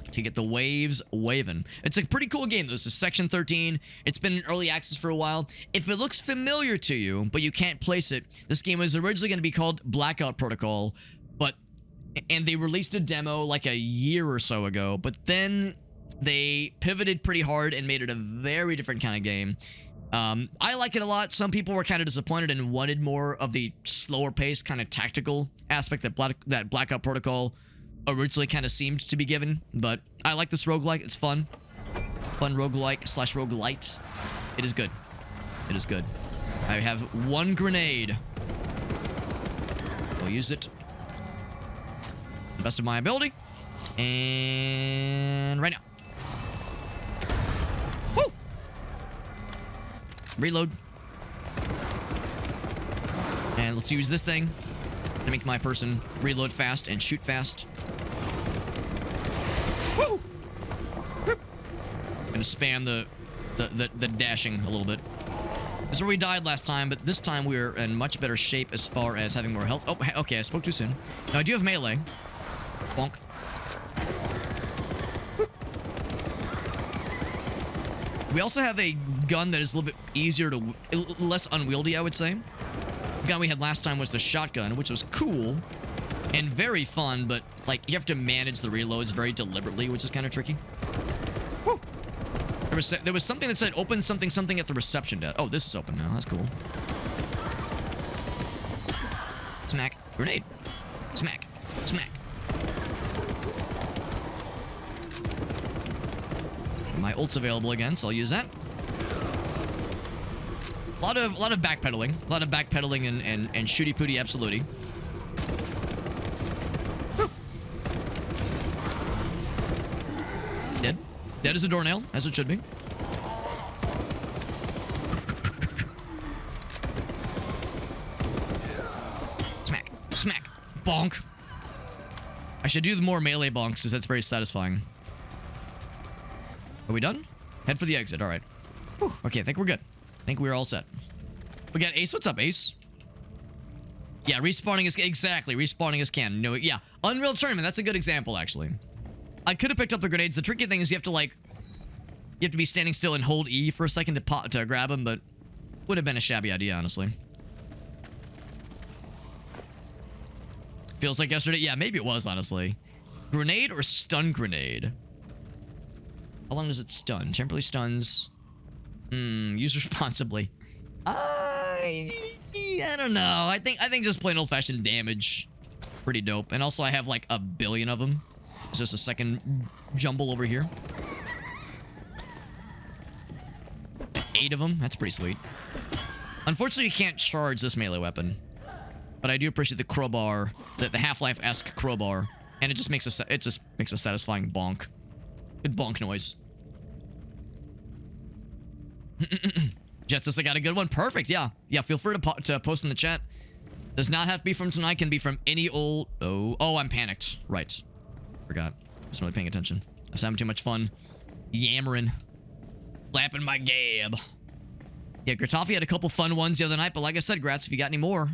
to get the waves waving. It's a pretty cool game. This is Section 13. It's been in early access for a while. If it looks familiar to you, but you can't place it, this game was originally going to be called Blackout Protocol, and they released a demo like a year or so ago, but then they pivoted pretty hard and made it a very different kind of game. I like it a lot. Some people were kind of disappointed and wanted more of the slower pace, kind of tactical aspect that Blackout Protocol originally kind of seemed to be given, but I like this roguelike. It's fun. Fun roguelike / roguelite. It is good. It is good. I have one grenade. I'll use it to the best of my ability. And right now. Woo! Reload. And let's use this thing to make my person reload fast and shoot fast. Woo! I'm gonna spam the dashing a little bit. This is where we died last time, but this time we're in much better shape as far as having more health. Oh, okay, I spoke too soon. Now I do have melee. Bonk. Woo. We also have a gun that is a little bit easier to, less unwieldy, I would say. The gun we had last time was the shotgun, which was cool and very fun, but like you have to manage the reloads very deliberately, which is kind of tricky. Woo. There was something that said open something at the reception desk. Oh, this is open now. That's cool. Smack. Grenade. Smack. Smack. My ult's available again, so I'll use that. A lot of backpedaling. A lot of backpedaling and shooty pooty absolutely. Dead as a doornail, as it should be. Smack. Smack. Bonk. I should do the more melee bonks because that's very satisfying. Are we done? Head for the exit. All right. Whew. Okay, I think we're good. I think we're all set. We got Ace. What's up, Ace? Yeah, respawning is... Exactly. Respawning is canon. No, yeah. Unreal Tournament. That's a good example, actually. I could have picked up the grenades. The tricky thing is you have to, like... You have to be standing still and hold E for a second to grab them, but... Would have been a shabby idea, honestly. Feels like yesterday? Yeah, maybe it was, honestly. Grenade or stun grenade? How long does it stun? Temporarily stuns. Use responsibly. I don't know. I think just plain old-fashioned damage. Pretty dope. And also I have like a billion of them. It's just a second jumble over here. 8 of them. That's pretty sweet. Unfortunately, you can't charge this melee weapon. But I do appreciate the crowbar, the Half-Life-esque crowbar. And it just makes a satisfying bonk. Good bonk noise. Jet says I got a good one. Perfect, yeah. Yeah, feel free to post in the chat. Does not have to be from tonight, can be from any old... Oh, I'm panicked. Right. Forgot. Wasn't really paying attention. I was having too much fun. Yammering. Lapping my gab. Yeah, Gratofi had a couple fun ones the other night, but like I said, Grats, if you got any more,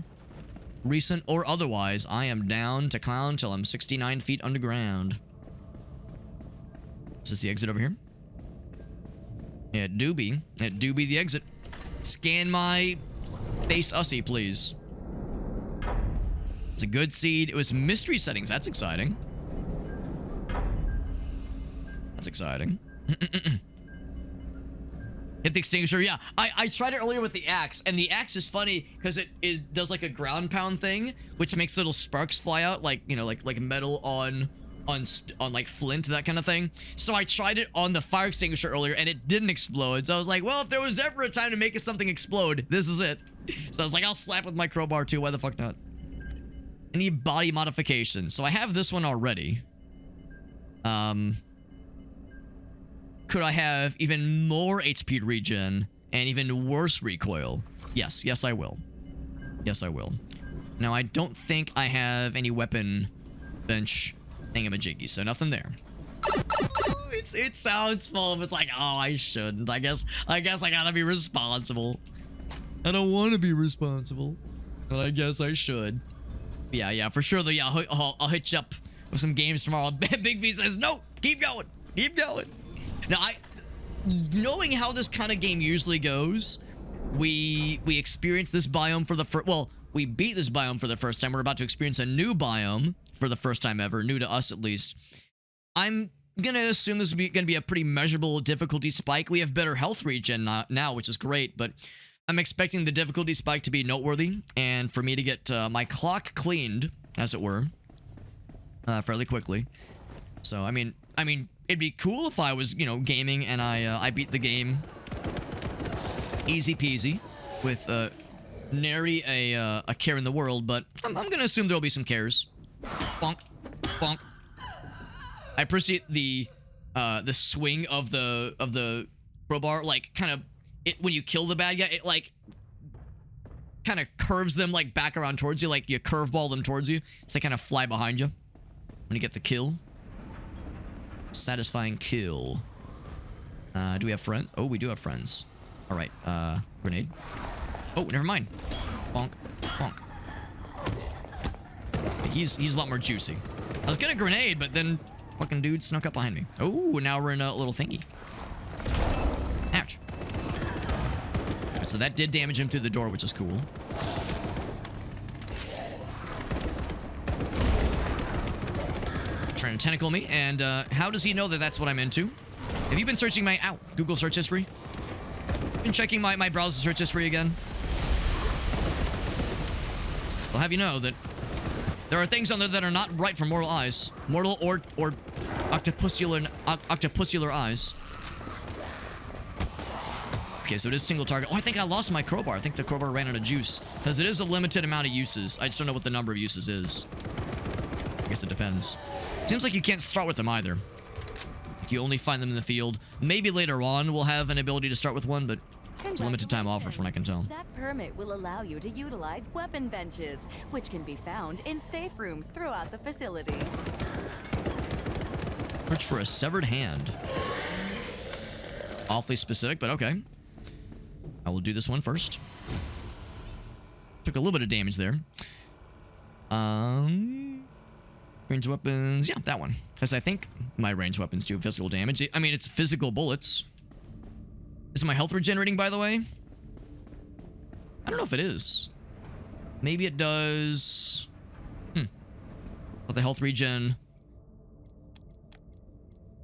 recent or otherwise, I am down to clown till I'm 69 feet underground. Is this the exit over here? Yeah, it do be the exit. Scan my face ussy, please. It's a good seed. It was mystery settings. That's exciting. That's exciting. Hit the extinguisher. Yeah, I tried it earlier with the axe, and the axe is funny because it does like a ground pound thing, which makes little sparks fly out, like, you know, like metal on like flint, that kind of thing. So I tried it on the fire extinguisher earlier and it didn't explode. So I was like, well, if there was ever a time to make something explode, this is it. So I was like, I'll slap with my crowbar too. Why the fuck not? I need body modification. So I have this one already. Could I have even more HP regen and even worse recoil? Yes, yes I will. Yes I will. Now I don't think I have any weapon bench thingamajiggy, so nothing there. It sounds full, but it's like, oh, I shouldn't. I guess I gotta be responsible. I don't want to be responsible, but I guess I should. Yeah, for sure. Yeah, I'll hit you up with some games tomorrow. Big V says, no, keep going. Now, knowing how this kind of game usually goes, we experience this biome for the first... Well, we beat this biome for the first time. We're about to experience a new biome for the first time ever, new to us at least. I'm gonna assume this is gonna be a pretty measurable difficulty spike. We have better health regen now, which is great, but I'm expecting the difficulty spike to be noteworthy, and for me to get my clock cleaned, as it were, fairly quickly. So, I mean, it'd be cool if I was, you know, gaming and I beat the game easy peasy with nary a care in the world, but I'm gonna assume there'll be some cares. Bonk, bonk. I appreciate the swing of the crowbar, like kind of when you kill the bad guy, it like kind of curves them like back around towards you, like you curveball them towards you, so they kind of fly behind you when you get the kill. Satisfying kill. Do we have friends? Oh, we do have friends. All right. Grenade. Oh, never mind. Bonk, bonk. He's a lot more juicy. I was gonna grenade, but then fucking dude snuck up behind me. Oh, now we're in a little thingy. Ouch. Right, so that did damage him through the door, which is cool. Trying to tentacle me, and how does he know that that's what I'm into? Have you been searching my Google search history? Been checking my browser search history again? I'll have you know that there are things on there that are not right for mortal eyes. Mortal or octopusular eyes. Okay, so it is single target. Oh, I think I lost my crowbar. I think the crowbar ran out of juice. Because it is a limited amount of uses. I just don't know what the number of uses is. I guess it depends. Seems like you can't start with them either. You only find them in the field. Maybe later on we'll have an ability to start with one, but it's a limited time offer from what I can tell. That permit will allow you to utilize weapon benches, which can be found in safe rooms throughout the facility. Search for a severed hand. Awfully specific, but okay. I will do this one first. Took a little bit of damage there. Ranged weapons. Yeah, that one. Because I think my ranged weapons do physical damage. I mean, it's physical bullets. Is my health regenerating, by the way? I don't know if it is. Maybe it does. But the health regen.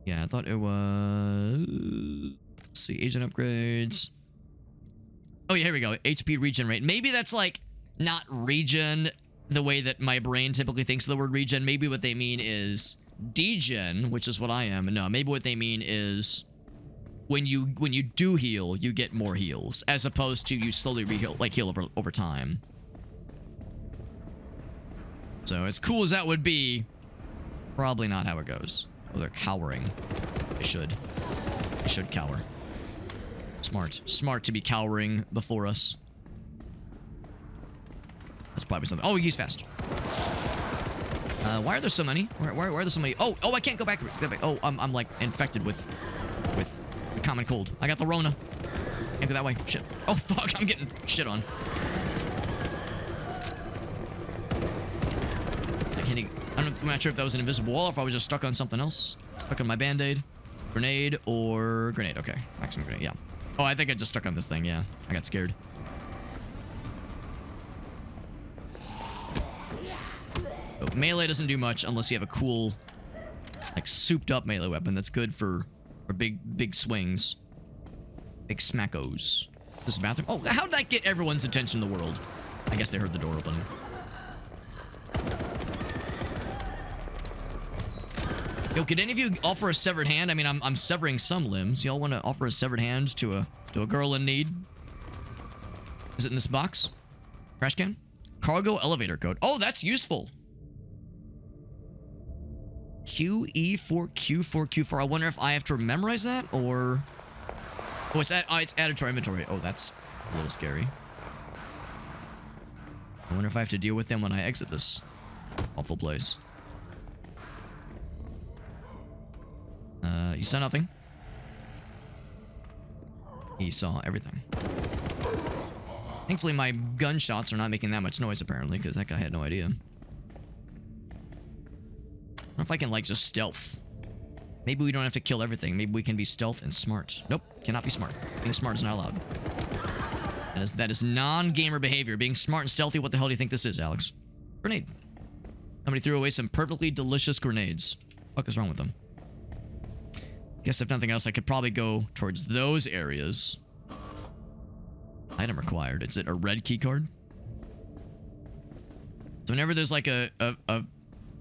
Yeah, I thought it was. Let's see, agent upgrades. Oh yeah, here we go. HP regen rate. Maybe that's like not regen the way that my brain typically thinks of the word regen. Maybe what they mean is degen, which is what I am. No, maybe what they mean is when you do heal, you get more heals, as opposed to you slowly heal over time. So as cool as that would be, probably not how it goes. Oh, they're cowering. They should cower. Smart to be cowering before us. That's probably something. Oh, he's fast. Why are there so many? Why are there so many? Oh, I can't go back. Oh, I'm like infected with the common cold. I got the Rona. Can't go that way. Shit. Oh fuck, I'm getting shit on. I'm not sure if that was an invisible wall or if I was just stuck on something else. Stuck on my band-aid. Grenade or grenade. Okay. Maximum grenade. Yeah. Oh, I think I just stuck on this thing. Yeah. I got scared. Oh, melee doesn't do much unless you have a cool, like, souped-up melee weapon that's good for big swings. Big smackos. This is a bathroom. Oh, how did that get everyone's attention in the world? I guess they heard the door opening. Yo, could any of you offer a severed hand? I mean, I'm severing some limbs. Y'all want to offer a severed hand to a girl in need? Is it in this box? Trash can? Cargo elevator code. Oh, that's useful. QE4Q4Q4. I wonder if I have to memorize that or... Oh, it's added to our inventory. Oh, that's a little scary. I wonder if I have to deal with them when I exit this awful place. You saw nothing. He saw everything. Thankfully, my gunshots are not making that much noise, apparently, because that guy had no idea. I don't know if I can, like, just stealth. Maybe we don't have to kill everything. Maybe we can be stealth and smart. Nope, cannot be smart. Being smart is not allowed. That is non-gamer behavior. Being smart and stealthy, what the hell do you think this is, Alex? Grenade. Somebody threw away some perfectly delicious grenades. What is wrong with them? Guess if nothing else, I could probably go towards those areas. Item required. Is it a red key card? So whenever there's like a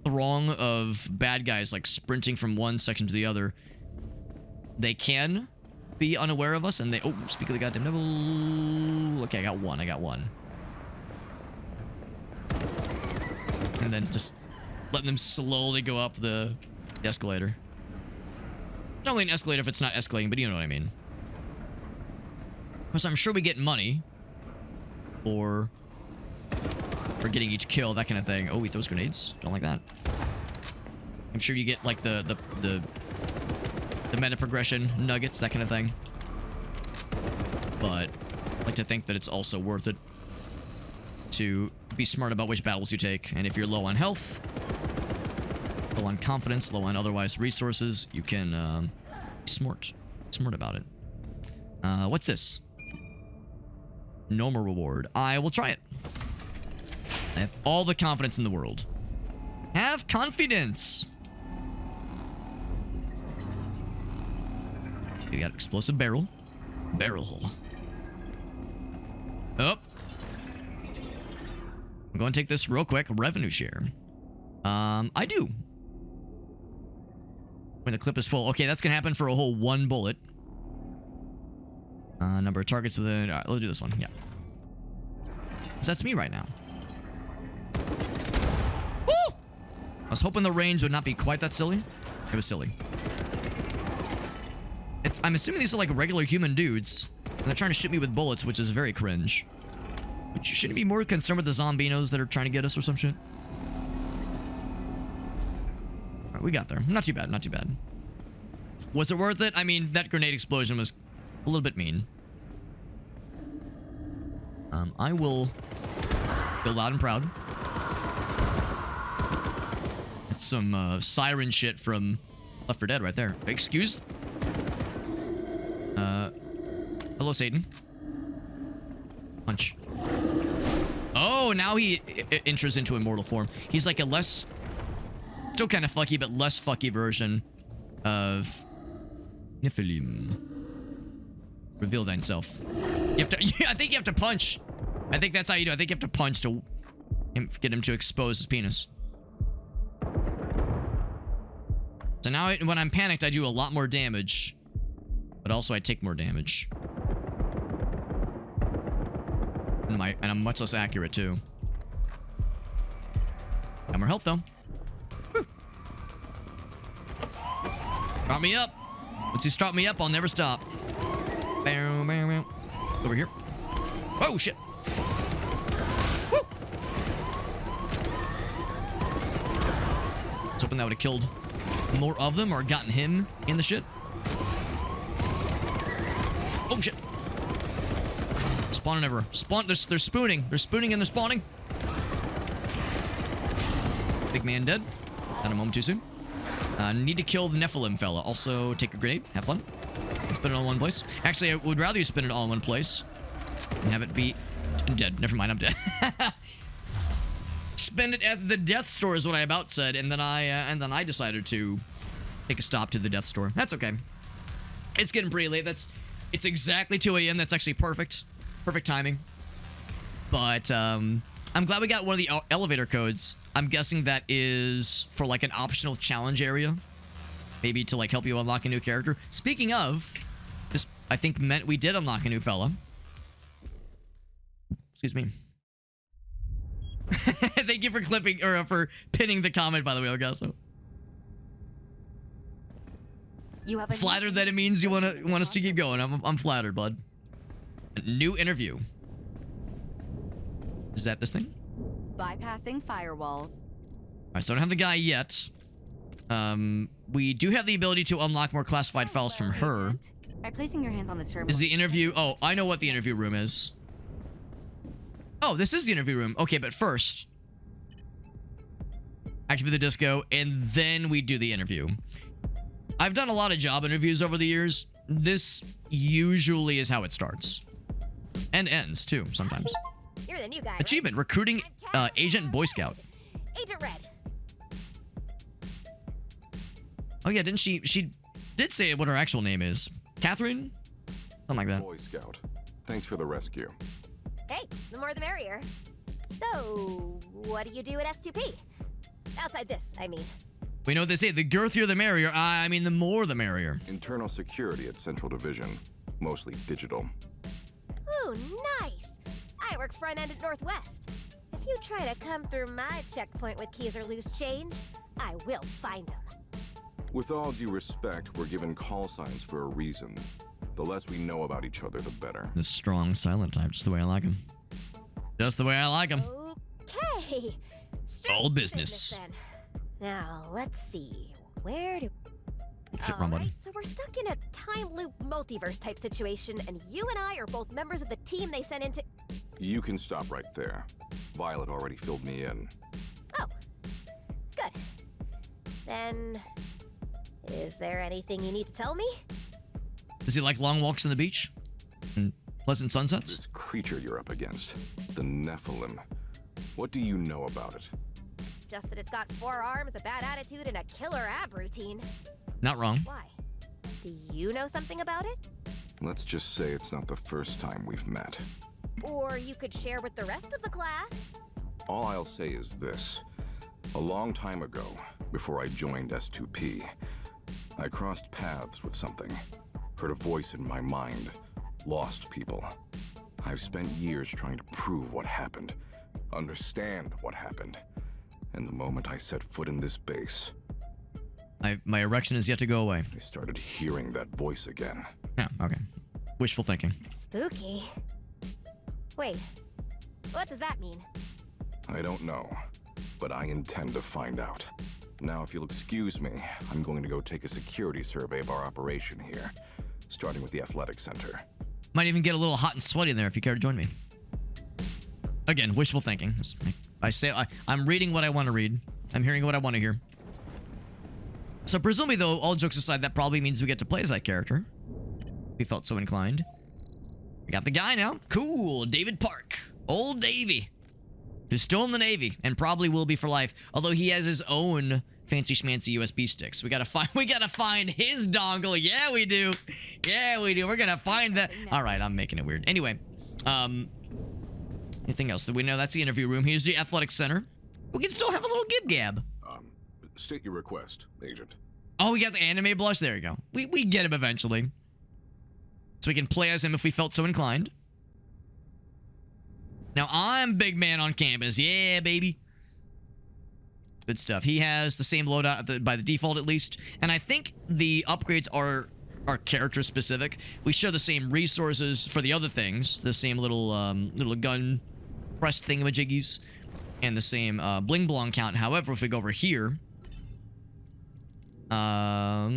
throng of bad guys like sprinting from one section to the other, they can be unaware of us and they... Oh, speak of the goddamn devil. Okay, I got one. And then just letting them slowly go up the escalator. Not only an escalator if it's not escalating, but you know what I mean. Because I'm sure we get money for getting each kill, that kind of thing. Oh, he throws grenades. Don't like that. I'm sure you get like the meta progression nuggets, that kind of thing. But I like to think that it's also worth it to be smart about which battles you take. And if you're low on health, low on confidence, low on otherwise resources, you can be smart about it. What's this? Normal reward. I will try it. I have all the confidence in the world. Have confidence. You got explosive barrel. Oh. I'm going to take this real quick. Revenue share. I do. When the clip is full. Okay, that's going to happen for a whole one bullet. Number of targets within... Alright, let's do this one. Yeah. So that's me right now. Woo! I was hoping the range would not be quite that silly. It was silly. I'm assuming these are like regular human dudes. And they're trying to shoot me with bullets, which is very cringe. But you shouldn't be more concerned with the zombinos that are trying to get us or some shit. Alright, we got there. Not too bad, not too bad. Was it worth it? I mean, that grenade explosion was a little bit mean. I will go loud and proud. That's some siren shit from Left 4 Dead right there. Excuse? Hello, Satan. Punch. Oh, now he enters into immortal form. He's like a less... Still kind of fucky, but less fucky version of Nephilim. Reveal thyself. You have to... I think you have to punch. I think that's how you do it. I think you have to punch to get him to expose his penis. So now when I'm panicked, I do a lot more damage. But also I take more damage. And I'm much less accurate, too. Got more health, though. Whew. Stop me up. Once you stop me up, I'll never stop. Bow, bow, bow. Over here. Oh, shit. Woo. I was hoping that would have killed more of them or gotten him in the shit. Oh, shit. Spawning everywhere. They're spooning. They're spooning and they're spawning. Big man dead. Not a moment too soon. Need to kill the Nephilim fella. Also, take a grenade. Have fun. Spin it all in one place. Actually, I would rather you spin it all in one place. And have it be dead. Never mind, I'm dead. Spend it at the death store is what I about said, and then I decided to take a stop to the death store. That's okay. It's getting pretty late. It's exactly 2 a.m. That's actually perfect. Perfect timing. But I'm glad we got one of the elevator codes. I'm guessing that is for like an optional challenge area. Maybe to like help you unlock a new character. Speaking of, this I think meant we did unlock a new fella. Excuse me. Thank you for clipping or for pinning the comment, by the way, Elgaso. You have a Flattered that it means you want us to keep going. I'm flattered, bud. A new interview. Is that this thing? bypassing firewalls. Alright, so I don't have the guy yet. We do have the ability to unlock more classified files from her. By placing your hands on this terminal. Is the interview... Oh, I know what the interview room is. Oh, this is the interview room. Okay, but first... activate the disco, and then we do the interview. I've done a lot of job interviews over the years. This usually is how it starts. And ends, too, sometimes. You're the new guy, Achievement, recruiting Agent Boy Scout. Agent Red. Oh yeah, didn't she did say what her actual name is. Catherine? Something like that. Boy Scout, thanks for the rescue. Hey, the more the merrier. So, what do you do at S2P? Outside this, I mean. We know what they say, the girthier the merrier. I mean, the more the merrier. Internal security at Central Division, mostly digital. Ooh, nice! I work front end at Northwest. If you try to come through my checkpoint with keys or loose change, I will find them. With all due respect, we're given call signs for a reason. The less we know about each other, the better. The strong, silent type, just the way I like him. Just the way I like him. Okay. Straight All business. then. Now, let's see. Where do... Shit, wrong button. Alright, so we're stuck in a time loop multiverse type situation, and you and I are both members of the team they sent into... You can stop right there. Violet already filled me in. Oh. Good. Then... is there anything you need to tell me? Does he like long walks on the beach? And pleasant sunsets? This creature you're up against, the Nephilim. What do you know about it? Just that it's got 4 arms, a bad attitude, and a killer ab routine. Not wrong. Why? Do you know something about it? Let's just say it's not the first time we've met. Or you could share with the rest of the class? All I'll say is this. A long time ago, before I joined S2P, I crossed paths with something. Heard a voice in my mind. Lost people. I've spent years trying to prove what happened. Understand what happened. And the moment I set foot in this base, My erection is yet to go away. I started hearing that voice again. Yeah, okay. Wishful thinking. Spooky. Wait, what does that mean? I don't know, but I intend to find out. Now, if you'll excuse me, I'm going to go take a security survey of our operation here, starting with the athletic center. Might even get a little hot and sweaty in there if you care to join me. Again, wishful thinking. I'm reading what I want to read. I'm hearing what I want to hear. So presumably, though, all jokes aside, that probably means we get to play as that character. We felt so inclined. We got the guy now. Cool. David Park. Old Davy. Who's still in the Navy and probably will be for life. Although he has his own fancy schmancy USB sticks. We gotta find his dongle. Yeah, we do. Yeah, we do. We're gonna find that. All right, I'm making it weird. Anyway, anything else that we know? That's the interview room. Here's the athletic center. We can still have a little gib gab. State your request, Agent. Oh, we got the anime blush. There you go. We get him eventually. So we can play as him if we felt so inclined. Now, I'm big man on campus. Yeah, baby. Good stuff. He has the same loadout by the default, at least. And I think the upgrades are character specific. We share the same resources for the other things. The same little gun pressed thingamajiggies. And the same bling blong count. However, if we go over here... I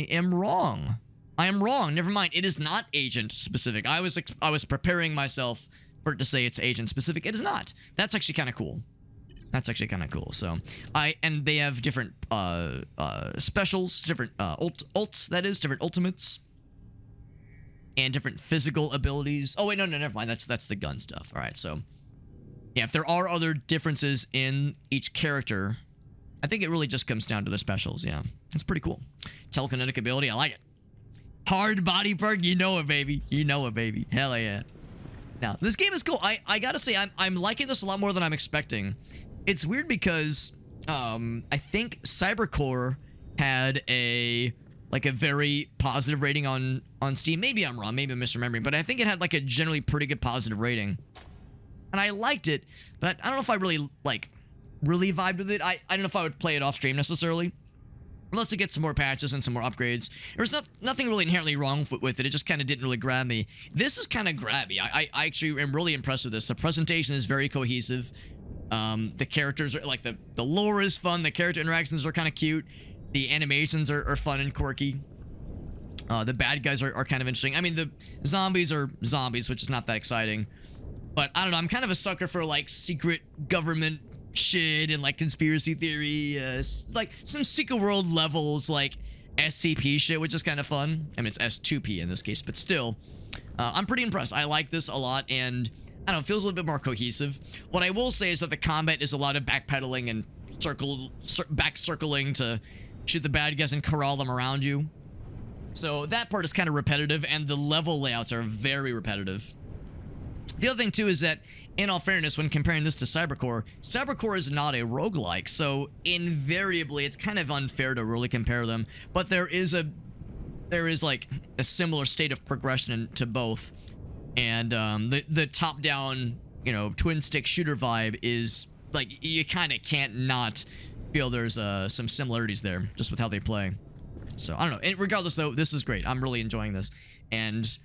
am wrong. Never mind. It is not agent specific. I was preparing myself for it to say it's agent specific. It is not. That's actually kind of cool. So and they have different specials, different ults. That is different ultimates, and different physical abilities. Oh wait, no, never mind. That's the gun stuff. All right. So yeah, if there are other differences in each character. I think it really just comes down to the specials, yeah. It's pretty cool. Telekinetic ability, I like it. Hard body perk, you know it, baby. Hell yeah. Now, this game is cool. I gotta say, I'm liking this a lot more than I'm expecting. It's weird because, I think Cybercore had a very positive rating on Steam. Maybe I'm wrong, maybe I'm misremembering, but I think it had like a generally pretty good positive rating. And I liked it, but I don't know if I really vibed with it. I don't know if I would play it off stream necessarily. Unless it gets some more patches and some more upgrades. There's nothing really inherently wrong with it. It just kind of didn't really grab me. This is kind of grabby. I actually am really impressed with this. The presentation is very cohesive. The characters are like the lore is fun. The character interactions are kind of cute. The animations are fun and quirky. The bad guys are kind of interesting. I mean, the zombies are zombies, which is not that exciting. But I don't know. I'm kind of a sucker for like secret government shit and like conspiracy theory, like some Secret World levels, like SCP shit, which is kind of fun. I mean, it's S2P in this case, but still, I'm pretty impressed. I like this a lot, and I don't know, it feels a little bit more cohesive. What I will say is that the combat is a lot of backpedaling and back circling to shoot the bad guys and corral them around you. So that part is kind of repetitive, and the level layouts are very repetitive. The other thing too is that, in all fairness, when comparing this to Cybercore is not a roguelike, so invariably it's kind of unfair to really compare them. But there is like a similar state of progression to both, and the top-down, twin stick shooter vibe is like you kind of can't not feel there's some similarities there just with how they play. So I don't know. And regardless, though, this is great. I'm really enjoying this, and.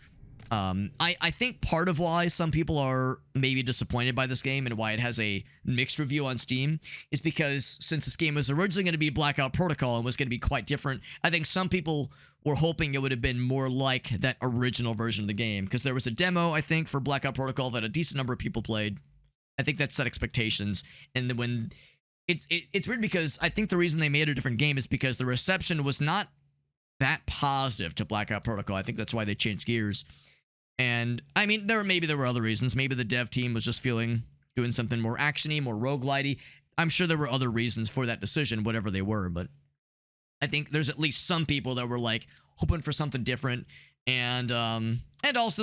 I think part of why some people are maybe disappointed by this game and why it has a mixed review on Steam is because since this game was originally going to be Blackout Protocol and was going to be quite different, I think some people were hoping it would have been more like that original version of the game, because there was a demo, I think, for Blackout Protocol that a decent number of people played. I think that set expectations, and then when it's weird because I think the reason they made a different game is because the reception was not that positive to Blackout Protocol. I think that's why they changed gears. And I mean, there were other reasons. Maybe the dev team was just doing something more actiony, more roguelite-y. I'm sure there were other reasons for that decision, whatever they were. But I think there's at least some people that were like hoping for something different. And also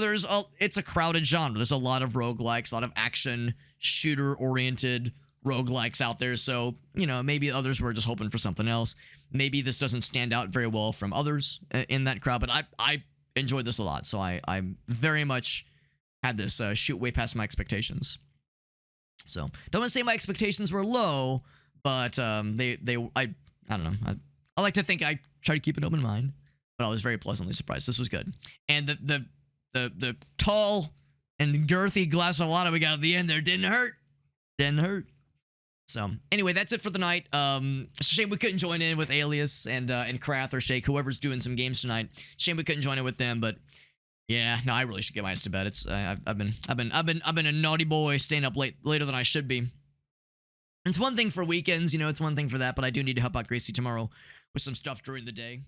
it's a crowded genre. There's a lot of roguelikes, a lot of action shooter-oriented roguelikes out there. So maybe others were just hoping for something else. Maybe this doesn't stand out very well from others in that crowd. But I enjoyed this a lot, so I very much had this shoot way past my expectations. So don't want to say my expectations were low, but I don't know. I like to think I try to keep an open mind, but I was very pleasantly surprised. This was good, and the tall and girthy glass of water we got at the end there didn't hurt. Didn't hurt. So anyway, that's it for the night. It's a shame we couldn't join in with Alias and Krath or Shake, whoever's doing some games tonight. Shame we couldn't join in with them, but yeah, no, I really should get my ass to bed. It's I've been a naughty boy, staying up later than I should be. It's one thing for weekends, you know, it's one thing for that, but I do need to help out Gracie tomorrow with some stuff during the day.